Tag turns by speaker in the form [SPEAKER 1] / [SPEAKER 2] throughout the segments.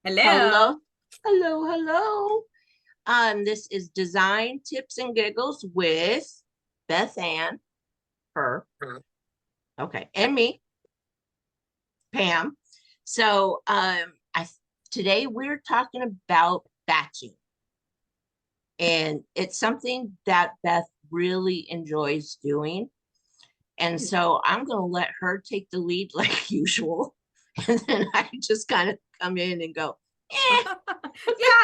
[SPEAKER 1] Hello.
[SPEAKER 2] Hello. Hello. This is Design Tips and Giggles with Beth Ann, her, okay, and me, Pam. So, I today we're talking about batching, and it's something that Beth really enjoys doing. And so I'm going to let her take the lead like usual, and then I just kind of come in and go,
[SPEAKER 1] Yeah,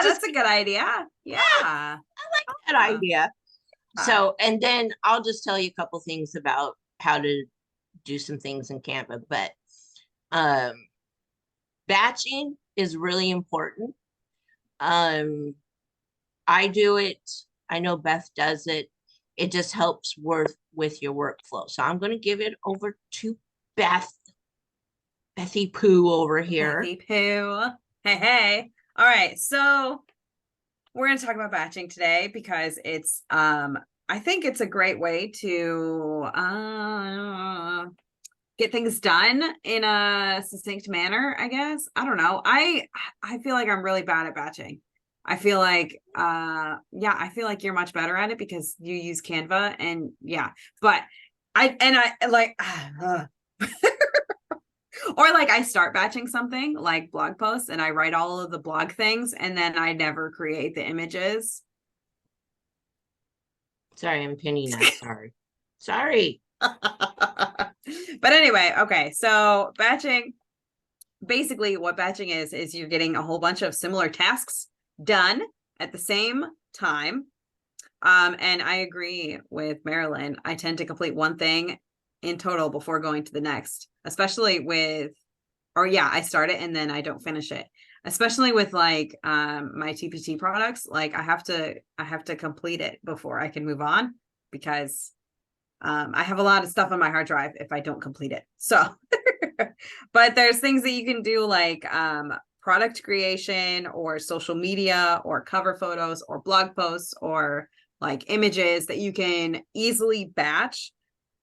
[SPEAKER 2] just
[SPEAKER 1] that's a good idea. Yeah.
[SPEAKER 2] that idea. So, and then I'll just tell you a couple things about how to do some things in Canva. But um, batching is really important. Um, I do it. I know Beth does it. It just helps work with your workflow. So I'm going to give it over to Beth, Bethy Pooh over here.
[SPEAKER 1] Bethy Pooh. Hey. All right. So we're going to talk about batching today because it's I think it's a great way to get things done in a succinct manner, I guess. I don't know. I feel like I'm really bad at batching. I feel like I feel like you're much better at it because you use Canva and yeah. But I like or like I start batching something like blog posts and I write all of the blog things and then I never create the images.
[SPEAKER 2] Sorry, I'm pinning that. Sorry.
[SPEAKER 1] But anyway, okay. So batching, basically what batching is you're getting a whole bunch of similar tasks done at the same time. And I agree with Marilyn. I tend to complete one thing in total before going to the next, especially with, or yeah, I start it and then I don't finish it. Especially with like my TPT products, like I have to complete it before I can move on because I have a lot of stuff on my hard drive if I don't complete it. So, but there's things that you can do like product creation or social media or cover photos or blog posts or like images that you can easily batch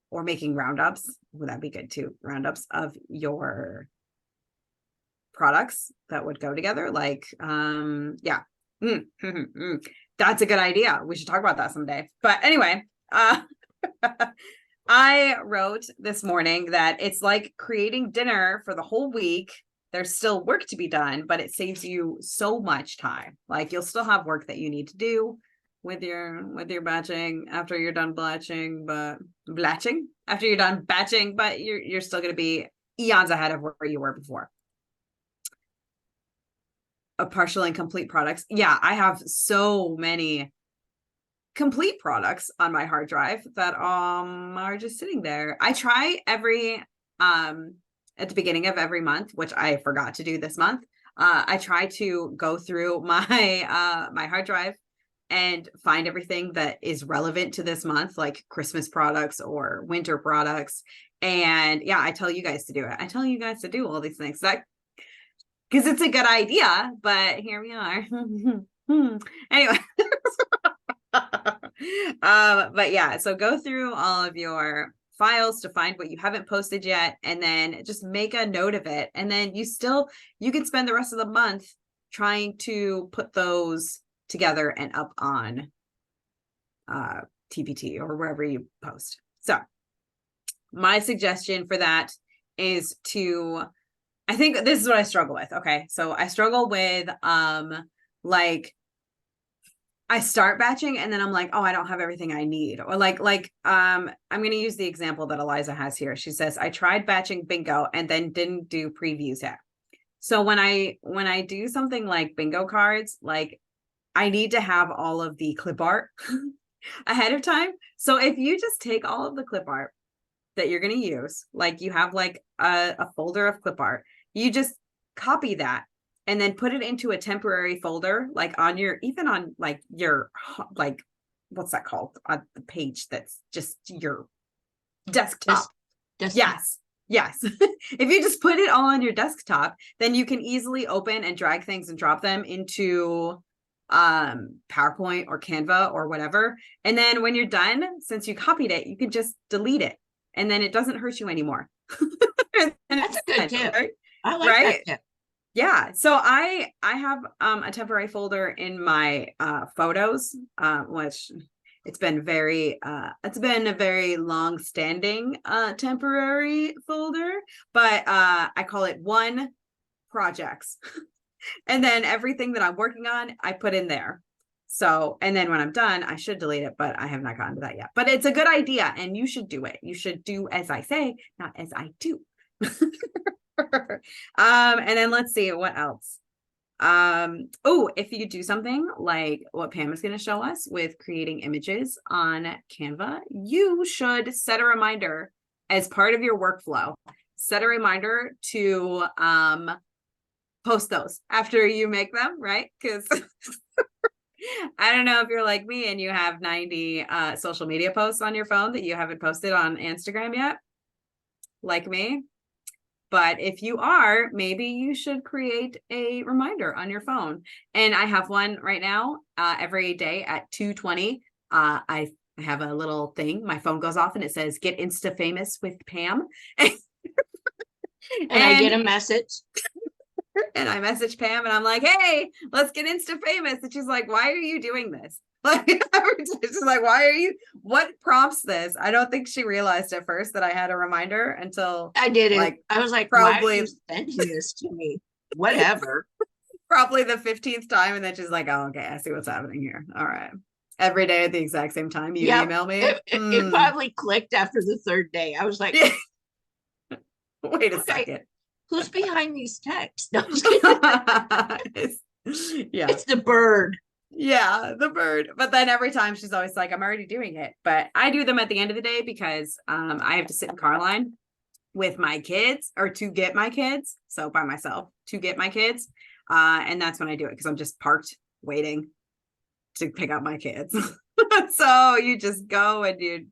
[SPEAKER 1] or making roundups. Would that be good too? Roundups of your products that would go together. Like, yeah. That's a good idea. We should talk about that someday. But anyway, I wrote this morning that it's like creating dinner for the whole week. There's still work to be done, but it saves you so much time. Like you'll still have work that you need to do with your batching after you're done blatching after you're done batching, but you're still going to be eons ahead of where you were before. Partial and complete products. Yeah, I have so many complete products on my hard drive that are just sitting there. I try every at the beginning of every month, which I forgot to do this month. I try to go through my my hard drive and find everything that is relevant to this month, like Christmas products or winter products. And yeah, I tell you guys to do it. I tell you guys to do all these things. That because it's a good idea, but here we are. Anyway. But yeah, so go through all of your files to find what you haven't posted yet, and then just make a note of it. And then you can spend the rest of the month trying to put those together and up on TPT or wherever you post. So my suggestion for that is I think this is what I struggle with. Okay. So I struggle with, like I start batching and then I'm like, oh, I don't have everything I need. Or I'm going to use the example that Eliza has here. She says, I tried batching bingo and then didn't do previews yet. So when I do something like bingo cards, like I need to have all of the clip art ahead of time. So if you just take all of the clip art that you're going to use, like you have like a folder of clip art, you just copy that and then put it into a temporary folder, like on your like what's that called on the page that's just your desktop. Yes. If you just put it all on your desktop, then you can easily open and drag things and drop them into PowerPoint or Canva or whatever. And then when you're done, since you copied it, you can just delete it and then it doesn't hurt you anymore.
[SPEAKER 2] That's a good tip.
[SPEAKER 1] Right?
[SPEAKER 2] I like that tip.
[SPEAKER 1] Yeah, so I have a temporary folder in my photos, which it's been a very long standing temporary folder, but I call it one projects. And then everything that I'm working on, I put in there. So, and then when I'm done, I should delete it, but I have not gotten to that yet. But it's a good idea and you should do it. You should do as I say, not as I do. And then let's see what else. Oh, if you do something like what Pam is going to show us with creating images on Canva, you should set a reminder as part of your workflow. Set a reminder to post those after you make them, right? Because I don't know if you're like me and you have 90 social media posts on your phone that you haven't posted on Instagram yet, like me. But if you are, maybe you should create a reminder on your phone. And I have one right now, every day at 2:20. I have a little thing. My phone goes off and it says, "Get Insta famous with Pam."
[SPEAKER 2] And I get a message.
[SPEAKER 1] And I message Pam and I'm like, "Hey, let's get Insta famous." And she's like, "Why are you doing this?" Like, she's like, "Why are you, what prompts this?" I don't think she realized at first that I had a reminder until
[SPEAKER 2] I didn't.
[SPEAKER 1] like
[SPEAKER 2] I was like, why are
[SPEAKER 1] probably
[SPEAKER 2] you sending this to me? Whatever.
[SPEAKER 1] probably the 15th time. And then she's like, "Oh, okay, I see what's happening here. All right." Every day at the exact same time, you
[SPEAKER 2] Yep.
[SPEAKER 1] email me.
[SPEAKER 2] It probably clicked after the third day. I was like,
[SPEAKER 1] Wait a
[SPEAKER 2] okay,
[SPEAKER 1] second.
[SPEAKER 2] who's behind these texts? No, I'm just kidding.
[SPEAKER 1] Yeah.
[SPEAKER 2] It's the bird.
[SPEAKER 1] Yeah, the bird. But then every time she's always like, "I'm already doing it." But I do them at the end of the day because I have to sit in car line with my kids or to get my kids. So by myself to get my kids. And that's when I do it because I'm just parked waiting to pick up my kids. So you just go and you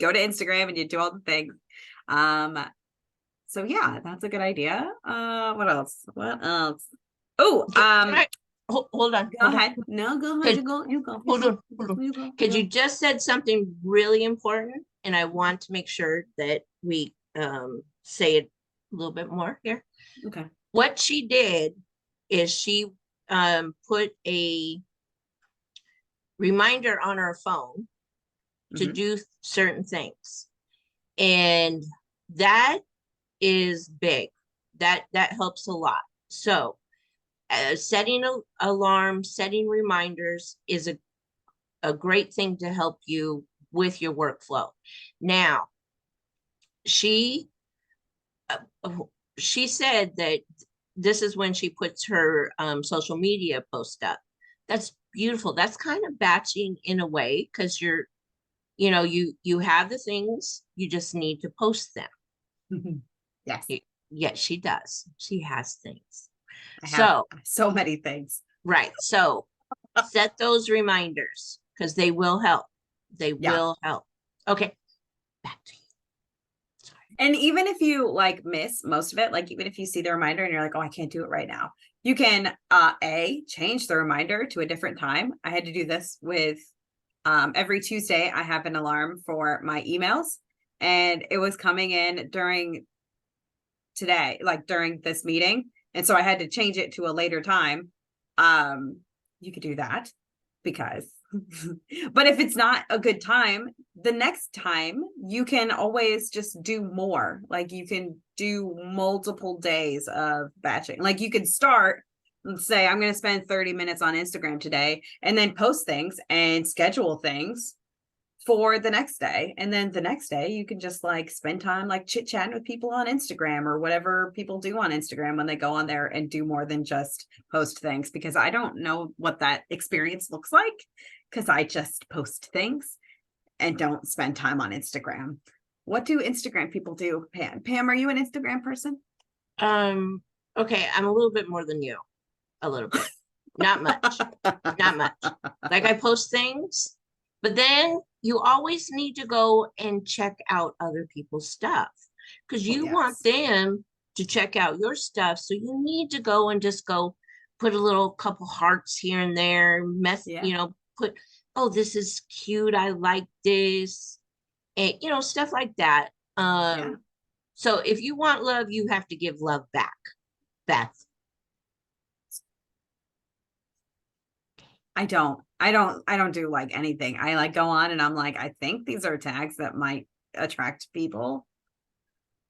[SPEAKER 1] go to Instagram and you do all the things. So yeah, that's a good idea. What else? What else? Oh,
[SPEAKER 2] Hold on.
[SPEAKER 1] go ahead. No, go ahead. You go.
[SPEAKER 2] Hold on. Because
[SPEAKER 1] You
[SPEAKER 2] you just said something really important, and I want to make sure that we say it a little bit more here.
[SPEAKER 1] Okay.
[SPEAKER 2] What she did is she put a reminder on her phone to do certain things, and that is big. That helps a lot. So setting an alarm, setting reminders is a great thing to help you with your workflow. Now, she said that this is when she puts her social media post up. That's beautiful. That's kind of batching in a way because you have the things, you just need to post them.
[SPEAKER 1] Yes.
[SPEAKER 2] Yes, she does. She has things.
[SPEAKER 1] I have so many things.
[SPEAKER 2] Right. So set those reminders because they will help. They will help. Okay. Back to you.
[SPEAKER 1] Sorry. And even if you like miss most of it, like even if you see the reminder and you're like, "Oh, I can't do it right now," you can change the reminder to a different time. I had to do this with every Tuesday. I have an alarm for my emails, and it was coming in during today, like during this meeting. And so I had to change it to a later time. You could do that because, but if it's not a good time, the next time you can always just do more. Like you can do multiple days of batching. Like you could start and say, "I'm going to spend 30 minutes on Instagram today," and then post things and schedule things for the next day. And then the next day you can just like spend time like chit chatting with people on Instagram or whatever people do on Instagram when they go on there and do more than just post things, because I don't know what that experience looks like because I just post things and don't spend time on Instagram. What do Instagram people do? Pam, are you an Instagram person?
[SPEAKER 2] Okay, I'm a little bit more than you. A little bit. Not much. Not much. Like I post things, but then you always need to go and check out other people's stuff because you want them to check out your stuff. So you need to go and just go put a little couple hearts here and there, put, "Oh, this is cute. I like this." And, stuff like that. So if you want love, you have to give love back, Beth.
[SPEAKER 1] I don't do like anything. I like go on and I'm like, I think these are tags that might attract people.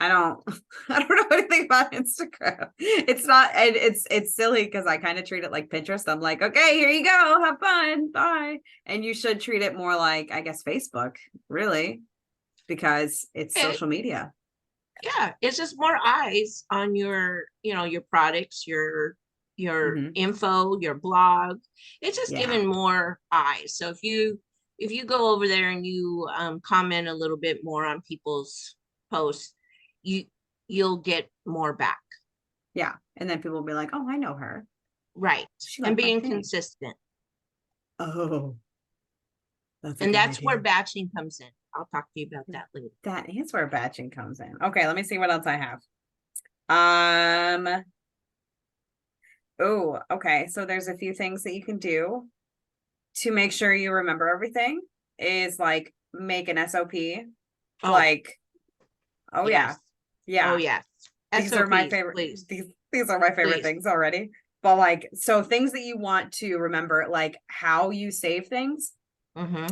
[SPEAKER 1] I don't I don't know anything about Instagram. It's not, and it's silly because I kind of treat it like Pinterest. I'm like, okay, here you go, have fun, bye. And you should treat it more like, I guess, Facebook, really, because it's
[SPEAKER 2] Okay.
[SPEAKER 1] social media.
[SPEAKER 2] Yeah, it's just more eyes on your, your products, your
[SPEAKER 1] Hmm.
[SPEAKER 2] info, your blog. It's just
[SPEAKER 1] Yeah.
[SPEAKER 2] giving more eyes. So if you go over there and you comment a little bit more on people's posts, you you'll get more back.
[SPEAKER 1] Yeah. And then people will be like, oh, I know her.
[SPEAKER 2] Right.
[SPEAKER 1] She
[SPEAKER 2] And
[SPEAKER 1] liked my
[SPEAKER 2] being
[SPEAKER 1] thing.
[SPEAKER 2] consistent.
[SPEAKER 1] Oh, that's a
[SPEAKER 2] And
[SPEAKER 1] good
[SPEAKER 2] that's where
[SPEAKER 1] idea.
[SPEAKER 2] batching comes in. I'll talk to you about that later.
[SPEAKER 1] That is where batching comes in. Okay, let me see what else I have. Um, oh, okay. So there's a few things that you can do to make sure you remember everything is like make an SOP.
[SPEAKER 2] Oh,
[SPEAKER 1] Like, oh yeah.
[SPEAKER 2] yes. Oh,
[SPEAKER 1] Yeah.
[SPEAKER 2] yes.
[SPEAKER 1] These are my
[SPEAKER 2] SOPs,
[SPEAKER 1] favorite
[SPEAKER 2] please,
[SPEAKER 1] these are my favorite
[SPEAKER 2] please.
[SPEAKER 1] things already. But like, so things that you want to remember, like how you save things.
[SPEAKER 2] Mm-hmm.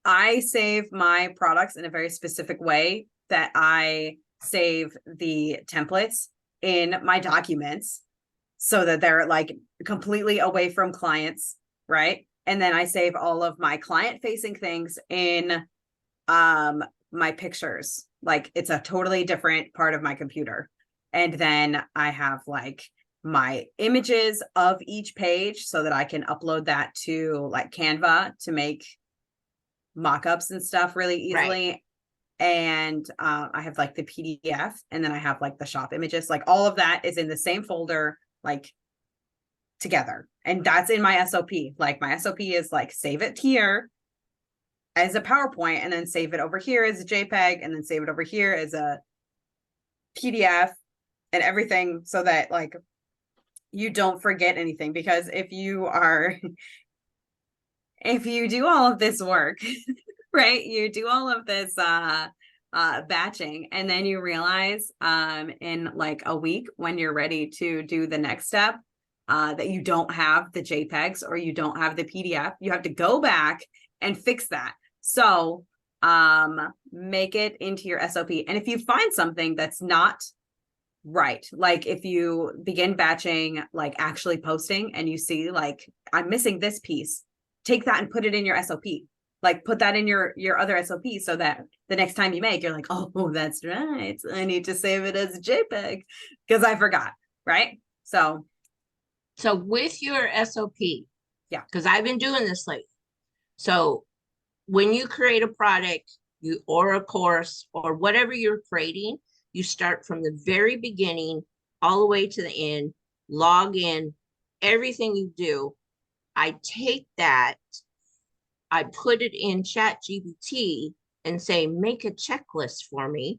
[SPEAKER 1] I save my products in a very specific way that I save the templates in my documents so that they're like completely away from clients, right? And then I save all of my client facing things in my pictures. Like it's a totally different part of my computer. And then I have like my images of each page so that I can upload that to like Canva to make mock-ups and stuff really
[SPEAKER 2] Right.
[SPEAKER 1] easily. And I have like the PDF, and then I have like the shop images, like all of that is in the same folder, like together. And that's in my SOP. Like my SOP is like save it here as a PowerPoint, and then save it over here as a JPEG, and then save it over here as a PDF and everything, so that like you don't forget anything. Because if you do all of this work, right, you do all of this batching, and then you realize in like a week when you're ready to do the next step that you don't have the JPEGs or you don't have the PDF, you have to go back and fix that. So make it into your SOP. And if you find something that's not right, like if you begin batching, like actually posting, and you see like I'm missing this piece, take that and put it in your SOP. Like put that in your other SOP so that the next time you make, you're like, oh, that's right, I need to save it as a JPEG because I forgot, right? So
[SPEAKER 2] So with your SOP,
[SPEAKER 1] yeah.
[SPEAKER 2] because I've been doing this lately. So when you create a product, you or a course or whatever you're creating, you start from the very beginning all the way to the end, log in, everything you do. I take that, I put it in Chat GPT and say, make a checklist for me.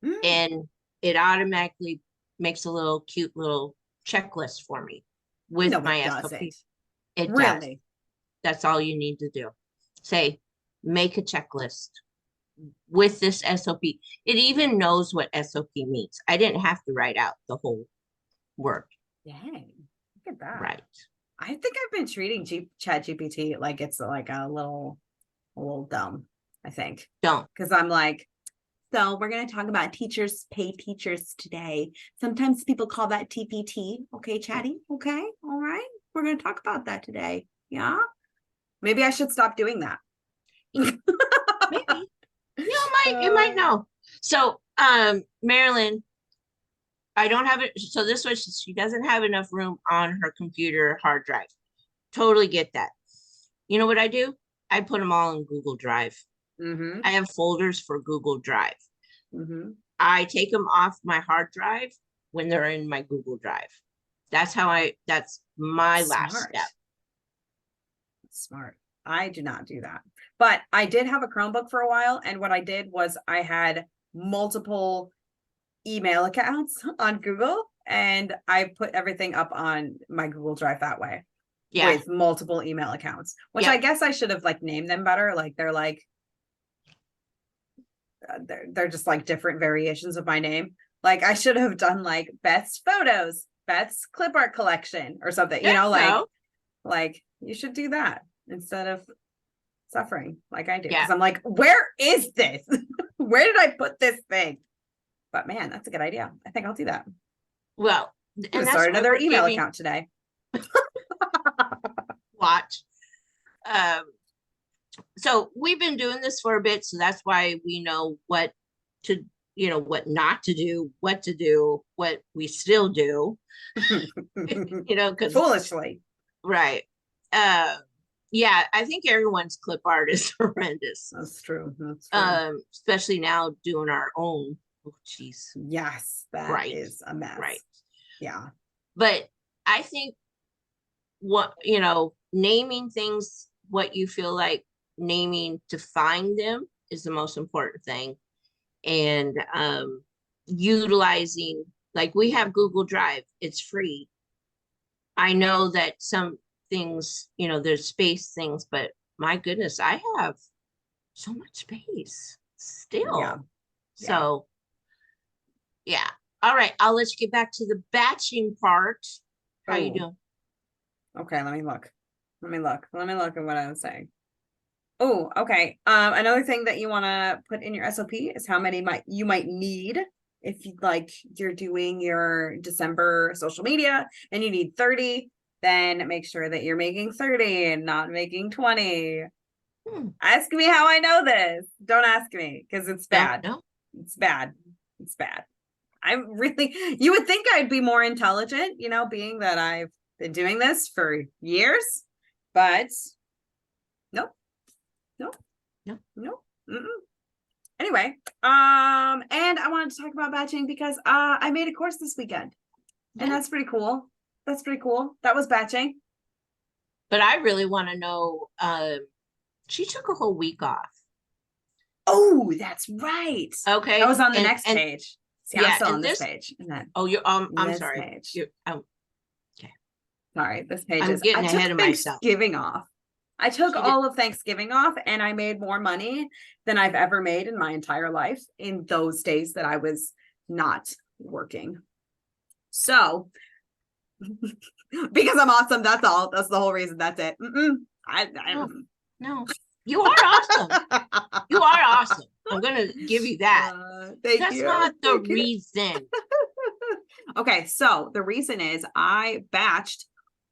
[SPEAKER 1] Mm.
[SPEAKER 2] And it automatically makes a little cute little checklist for me with
[SPEAKER 1] No, it
[SPEAKER 2] my SOP.
[SPEAKER 1] doesn't.
[SPEAKER 2] It does.
[SPEAKER 1] Really?
[SPEAKER 2] That's all you need to do. Say, make a checklist with this SOP. It even knows what SOP means. I didn't have to write out the whole word.
[SPEAKER 1] Dang, look at that.
[SPEAKER 2] Right.
[SPEAKER 1] I think I've been treating Chat GPT like it's like a little dumb, I think.
[SPEAKER 2] Don't.
[SPEAKER 1] Because I'm like, so we're going to talk about teachers pay teachers today. Sometimes people call that TPT. Okay, Chatty. Okay. All right. We're going to talk about that today. Yeah. Maybe I should stop doing that.
[SPEAKER 2] Maybe. It might know. So Marilyn, I don't have it. So this one, she doesn't have enough room on her computer hard drive. Totally get that. You know what I do? I put them all in Google Drive.
[SPEAKER 1] Mm-hmm.
[SPEAKER 2] I have folders for Google Drive.
[SPEAKER 1] Mm-hmm.
[SPEAKER 2] I take them off my hard drive when they're in my Google Drive. That's my last
[SPEAKER 1] Smart.
[SPEAKER 2] step.
[SPEAKER 1] Smart. I do not do that. But I did have a Chromebook for a while. And what I did was I had multiple email accounts on Google, and I put everything up on my Google Drive that way
[SPEAKER 2] Yeah.
[SPEAKER 1] with multiple email accounts, which I
[SPEAKER 2] Yep.
[SPEAKER 1] guess I should have like named them better. Like they're just like different variations of my name. Like I should have done like Beth's photos, Beth's clip art collection or something,
[SPEAKER 2] There you go.
[SPEAKER 1] like You should do that instead of suffering like I do.
[SPEAKER 2] Yeah.
[SPEAKER 1] Because I'm like, where is this? Where did I put this thing? But man, that's a good idea. I think I'll do that.
[SPEAKER 2] Well,
[SPEAKER 1] I'm
[SPEAKER 2] and
[SPEAKER 1] gonna
[SPEAKER 2] that's
[SPEAKER 1] start
[SPEAKER 2] why
[SPEAKER 1] another
[SPEAKER 2] we're
[SPEAKER 1] email
[SPEAKER 2] giving
[SPEAKER 1] account today.
[SPEAKER 2] watch. So we've been doing this for a bit, so that's why we know what to, what not to do, what to do, what we still do, because
[SPEAKER 1] Foolishly.
[SPEAKER 2] right. Yeah, I think everyone's clip art is horrendous.
[SPEAKER 1] That's true. That's true.
[SPEAKER 2] Especially now doing our own. Oh, jeez.
[SPEAKER 1] Yes, that is a mess.
[SPEAKER 2] Right.
[SPEAKER 1] Yeah.
[SPEAKER 2] But I think naming things what you feel like naming to find them is the most important thing. And utilizing, like we have Google Drive, it's free. I know that some things, there's space things, but my goodness, I have so much space still.
[SPEAKER 1] Yeah.
[SPEAKER 2] So, yeah. All right. I'll let you get back to the batching part. How you doing?
[SPEAKER 1] Okay, let me look. Let me look at what I was saying. Oh, okay. Another thing that you want to put in your SOP is how many you might need if you're doing your December social media and you need 30, then make sure that you're making 30 and not making 20. Ask me how I know this. Don't ask me because it's bad.
[SPEAKER 2] No.
[SPEAKER 1] It's bad. It's bad. You would think I'd be more intelligent, being that I've been doing this for years, but nope. Anyway, and I wanted to talk about batching because I made a course this weekend, and that's pretty cool. That was batching.
[SPEAKER 2] But I really want to know, she took a whole week off.
[SPEAKER 1] Oh, that's right.
[SPEAKER 2] Okay.
[SPEAKER 1] That was on the next page. See, I'm still on this page. And then
[SPEAKER 2] I'm sorry.
[SPEAKER 1] Page.
[SPEAKER 2] Okay.
[SPEAKER 1] Sorry, this page
[SPEAKER 2] I'm getting ahead of myself.
[SPEAKER 1] Thanksgiving off. I took all of Thanksgiving off, and I made more money than I've ever made in my entire life in those days that I was not working. So, because I'm awesome, that's all. That's the whole reason. That's it.
[SPEAKER 2] No, you are awesome. You are awesome. I'm gonna give you that. That's not the reason.
[SPEAKER 1] Okay, so the reason is I batched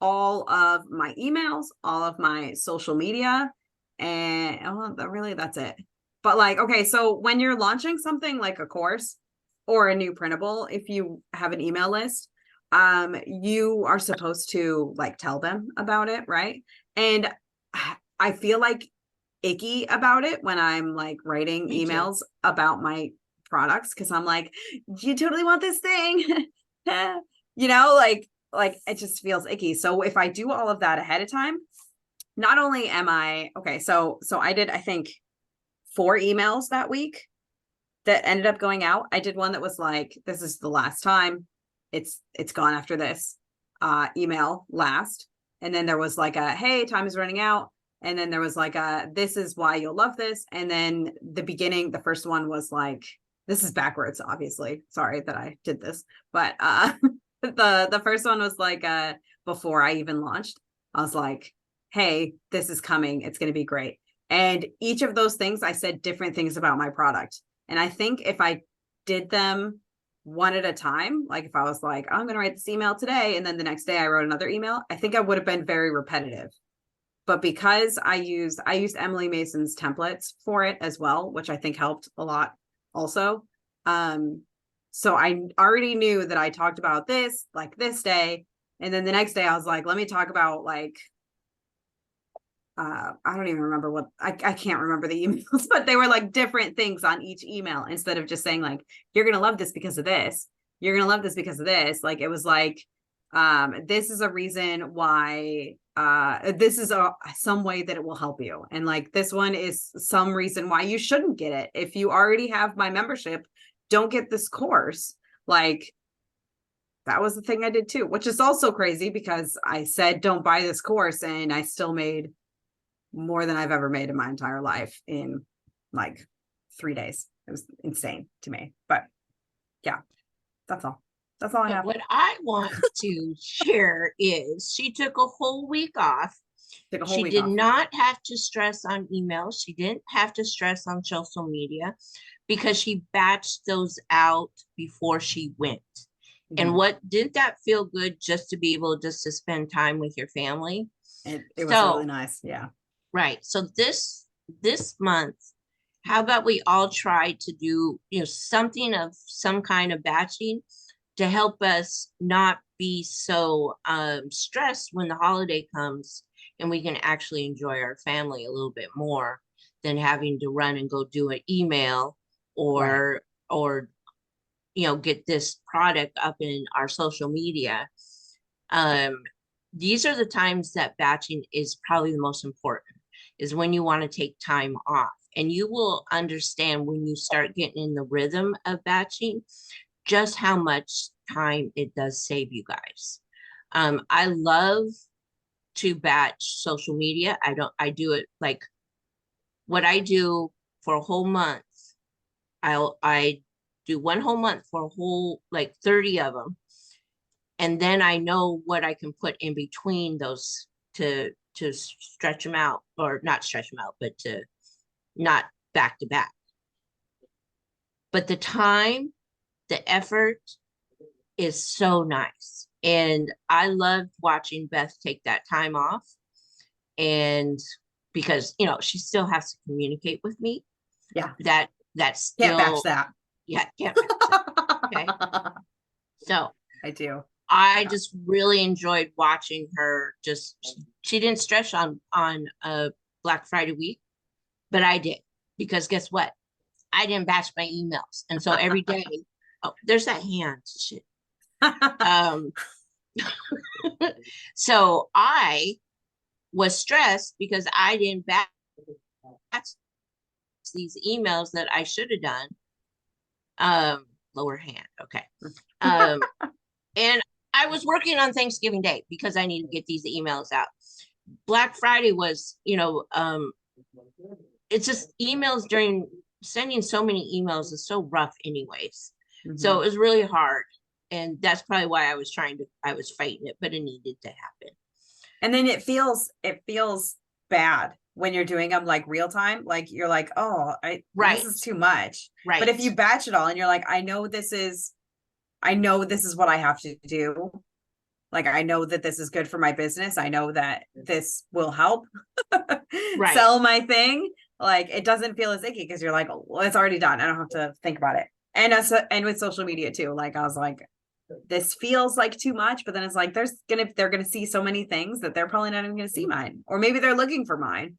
[SPEAKER 1] all of my emails, all of my social media, and really that's it. But okay, so when you're launching something like a course or a new printable, if you have an email list, you are supposed to tell them about it, right? And I feel icky about it when I'm writing emails about my products because I'm like, you totally want this thing. It just feels icky. So if I do all of that ahead of time, not only am I okay, so I did I think 4 emails that week that ended up going out. I did one that was this is the last time, it's gone after this email last, and then there was a hey, time is running out, and then there was this is why you'll love this, and then the first one was this is backwards, obviously. Sorry that I did this, but the first one was before I even launched. I was like, hey, this is coming. It's going to be great. And each of those things, I said different things about my product. And I think if I did them one at a time, if I was I'm going to write this email today, and then the next day I wrote another email, I think I would have been very repetitive. But because I used Emily Mason's templates for it as well, which I think helped a lot also. So I already knew that I talked about this this day, and then the next day I was let me talk about I don't even remember what I can't remember the emails, but they were different things on each email instead of just saying you're gonna love this because of this, you're gonna love this because of this. It was this is a reason why this is some way that it will help you, and this one is some reason why you shouldn't get it. If you already have my membership, don't get this course. That was the thing I did too, which is also crazy because I said don't buy this course, and I still made more than I've ever made in my entire life in 3 days. It was insane to me. But yeah, that's all I have.
[SPEAKER 2] What I want to share is she took a whole week off,
[SPEAKER 1] Take a whole
[SPEAKER 2] She
[SPEAKER 1] week
[SPEAKER 2] did
[SPEAKER 1] off.
[SPEAKER 2] not have to stress on emails. She didn't have to stress on social media because she batched those out before she went. And
[SPEAKER 1] Mhm.
[SPEAKER 2] what didn't that feel good just to be able just to spend time with your family?
[SPEAKER 1] It was really
[SPEAKER 2] So,
[SPEAKER 1] nice. Yeah.
[SPEAKER 2] right. So this month, how about we all try to do, something of some kind of batching to help us not be so stressed when the holiday comes and we can actually enjoy our family a little bit more than having to run and go do an email
[SPEAKER 1] Right.
[SPEAKER 2] or get this product up in our social media. um these are the times that batching is probably the most important, is when you want to take time off, and you will understand when you start getting in the rhythm of batching just how much time it does save you guys. I love to batch social media. I do it like what I do for a whole month. I do one whole month for a whole like 30 of them. And then I know what I can put in between those to stretch them out, or not stretch them out, but to not back to back. But the time, the effort is so nice. And I loved watching Beth take that time off. And because, she still has to communicate with me.
[SPEAKER 1] Yeah.
[SPEAKER 2] That's
[SPEAKER 1] Can't batch
[SPEAKER 2] still,
[SPEAKER 1] that.
[SPEAKER 2] yeah, can't batch that. Okay. So
[SPEAKER 1] I do.
[SPEAKER 2] I
[SPEAKER 1] Yeah.
[SPEAKER 2] just really enjoyed watching her. Just she didn't stretch on Black Friday week, but I did, because guess what? I didn't batch my emails, and so every day, oh, there's that hand shit. Um, so I was stressed because I didn't batch these emails that I should have done. Lower hand, okay. Um, and I was working on Thanksgiving Day because I need to get these emails out. Black Friday was, it's just emails during sending so many emails is so rough anyways. So
[SPEAKER 1] Mhm.
[SPEAKER 2] it was really hard. And that's probably why I was fighting it, but it needed to happen.
[SPEAKER 1] And then it feels bad when you're doing them like real time. Like you're like, oh, this
[SPEAKER 2] Right,
[SPEAKER 1] is too much. But if
[SPEAKER 2] right.
[SPEAKER 1] you batch it all and you're like, I know this is what I have to do. Like I know that this is good for my business. I know that this will help
[SPEAKER 2] Right.
[SPEAKER 1] sell my thing. Like it doesn't feel as icky because you're like, oh, well, it's already done. I don't have to think about it. And with social media too. Like I was like, this feels like too much, but then it's like they're gonna see so many things that they're probably not even gonna see mine, or maybe they're looking for mine,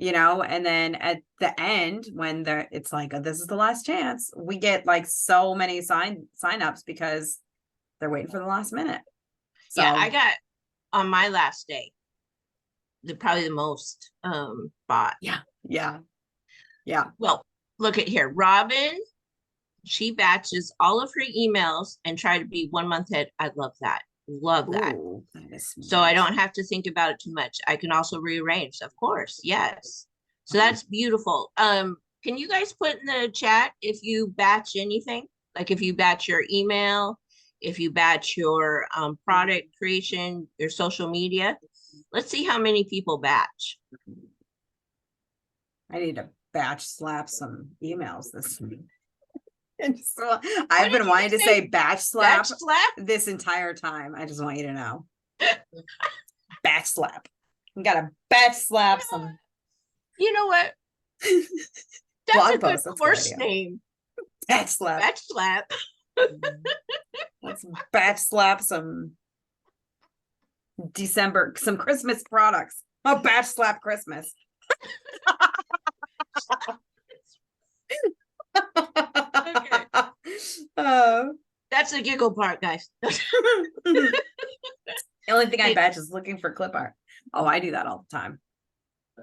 [SPEAKER 1] and then at the end when it's like, oh, this is the last chance, we get like so many sign-ups because they're waiting for the last minute.
[SPEAKER 2] Yeah, I
[SPEAKER 1] So
[SPEAKER 2] got on my last day, probably the most bought.
[SPEAKER 1] yeah, yeah, yeah.
[SPEAKER 2] Well, look at here. Robin, she batches all of her emails and try to be 1 month ahead. I love that. Love that.
[SPEAKER 1] Ooh, that is
[SPEAKER 2] So I
[SPEAKER 1] smart.
[SPEAKER 2] don't have to think about it too much. I can also rearrange, of course. Yes. So that's beautiful. Can you guys put in the chat if you batch anything? Like if you batch your email, if you batch your product creation, your social media. Let's see how many people batch.
[SPEAKER 1] I need to batch slap some emails this week.
[SPEAKER 2] What
[SPEAKER 1] I've
[SPEAKER 2] did
[SPEAKER 1] been
[SPEAKER 2] you
[SPEAKER 1] wanting
[SPEAKER 2] just
[SPEAKER 1] to
[SPEAKER 2] say?
[SPEAKER 1] say batch slap
[SPEAKER 2] Batch slap?
[SPEAKER 1] this entire time. I just want you to know. Batch slap. We gotta batch slap some
[SPEAKER 2] You know what? That's a
[SPEAKER 1] blog
[SPEAKER 2] good
[SPEAKER 1] posts. That's a good
[SPEAKER 2] course
[SPEAKER 1] idea.
[SPEAKER 2] name.
[SPEAKER 1] Batch slap.
[SPEAKER 2] Batch slap.
[SPEAKER 1] Let's batch slap some some Christmas products. Oh, batch slap Christmas.
[SPEAKER 2] Okay.
[SPEAKER 1] Oh.
[SPEAKER 2] That's the giggle part, guys.
[SPEAKER 1] The only thing I
[SPEAKER 2] Hey,
[SPEAKER 1] batch is looking for clip art. Oh, I do that all the time.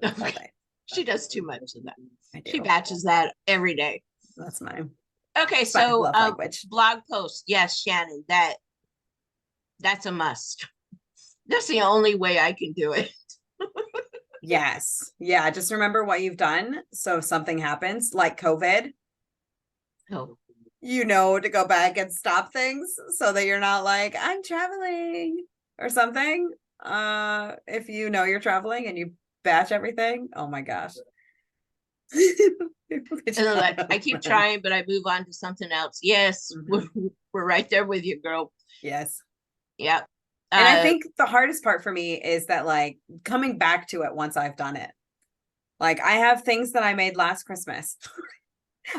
[SPEAKER 1] All day.
[SPEAKER 2] she does too much of that.
[SPEAKER 1] I
[SPEAKER 2] She
[SPEAKER 1] do.
[SPEAKER 2] batches that every day.
[SPEAKER 1] That's my
[SPEAKER 2] Okay,
[SPEAKER 1] my
[SPEAKER 2] so
[SPEAKER 1] love language.
[SPEAKER 2] blog post. Yes, Shannon, that's a must. That's the only way I can do it.
[SPEAKER 1] Yes. Yeah. Just remember what you've done. So if something happens like COVID,
[SPEAKER 2] Oh,
[SPEAKER 1] to go back and stop things so that you're not like, I'm traveling or something. if you know you're traveling and you batch everything. Oh my gosh.
[SPEAKER 2] And then like, I keep trying, but I move on to something else. Yes, we're right there with you, girl.
[SPEAKER 1] Yes.
[SPEAKER 2] Yep.
[SPEAKER 1] And I think the hardest part for me is that like coming back to it once I've done it. Like I have things that I made last Christmas.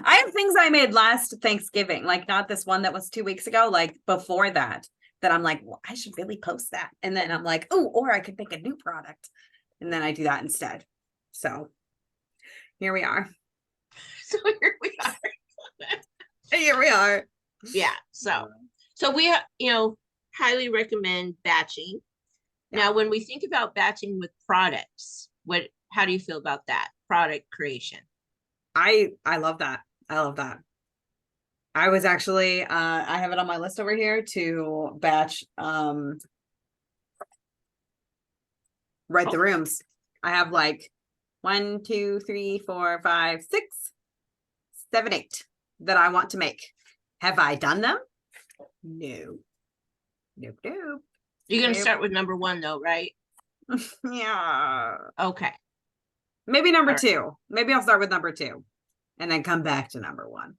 [SPEAKER 1] I have things I made last Thanksgiving, like not this one that was 2 weeks ago, like before that I'm like, well, I should really post that. And then I'm like, oh, or I could make a new product. And then I do that instead. So here we are.
[SPEAKER 2] So here we are.
[SPEAKER 1] Here we are.
[SPEAKER 2] Yeah. So we, highly recommend batching.
[SPEAKER 1] Yeah.
[SPEAKER 2] Now, when we think about batching with products, how do you feel about that product creation?
[SPEAKER 1] I love that. I love that. I was actually, I have it on my list over here to batch, write the rooms. I have like 1, 2, 3, 4, 5, 6, 7, 8 that I want to make. Have I done them? No. Nope.
[SPEAKER 2] You're going to start with number 1 though, right?
[SPEAKER 1] Yeah.
[SPEAKER 2] Okay.
[SPEAKER 1] Maybe number 2. Maybe I'll start with number 2 and then come back to number 1.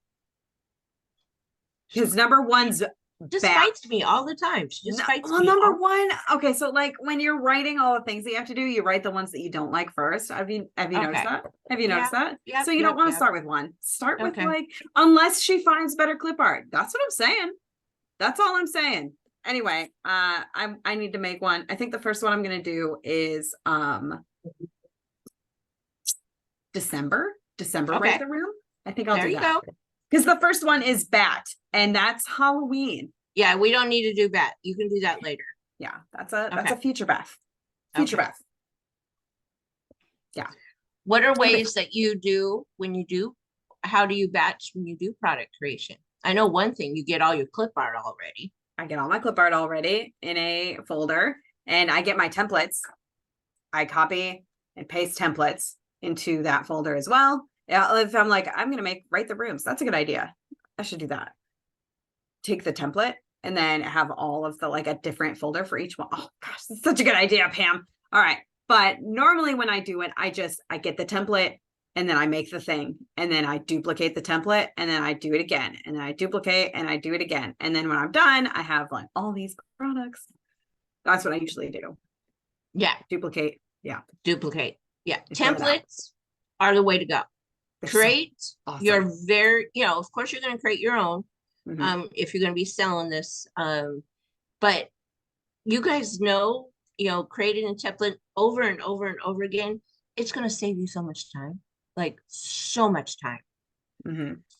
[SPEAKER 1] Because number 1's
[SPEAKER 2] just fights me all the time. She just fights me.
[SPEAKER 1] Number 1. Okay, so like when you're writing all the things that you have to do, you write the ones that you don't like first. Have you noticed that? Have you noticed that?
[SPEAKER 2] Yeah.
[SPEAKER 1] So you don't want to start with 1. Start with like, unless she finds better clip art. That's what I'm saying. That's all I'm saying. Anyway, I need to make one. I think the first one I'm gonna do is December. Write the room. I think I'll do that. There you go. Because the first one is bat, and that's Halloween.
[SPEAKER 2] Yeah, we don't need to do bat. You can do that later.
[SPEAKER 1] Yeah, that's a future Beth. Beth. Yeah.
[SPEAKER 2] What are ways that you do how do you batch when you do product creation? I know one thing, you get all your clip art already.
[SPEAKER 1] I get all my clip art already in a folder, and I get my templates. I copy and paste templates into that folder as well. Yeah, if I'm like, I'm going to write the rooms, that's a good idea. I should do that. Take the template and then have all of the, like a different folder for each one. Oh gosh, that's such a good idea, Pam. All right. But normally when I do it, I get the template and then I make the thing and then I duplicate the template and then I do it again. And then I duplicate and I do it again. And then when I'm done, I have like all these products. That's what I usually do.
[SPEAKER 2] Yeah.
[SPEAKER 1] Duplicate. Yeah.
[SPEAKER 2] Duplicate. Yeah. Templates are the way to go. Create your of course you're going to create your own if you're going to be selling this. But you guys know, creating a template over and over and over again, it's going to save you so much time, like so much time.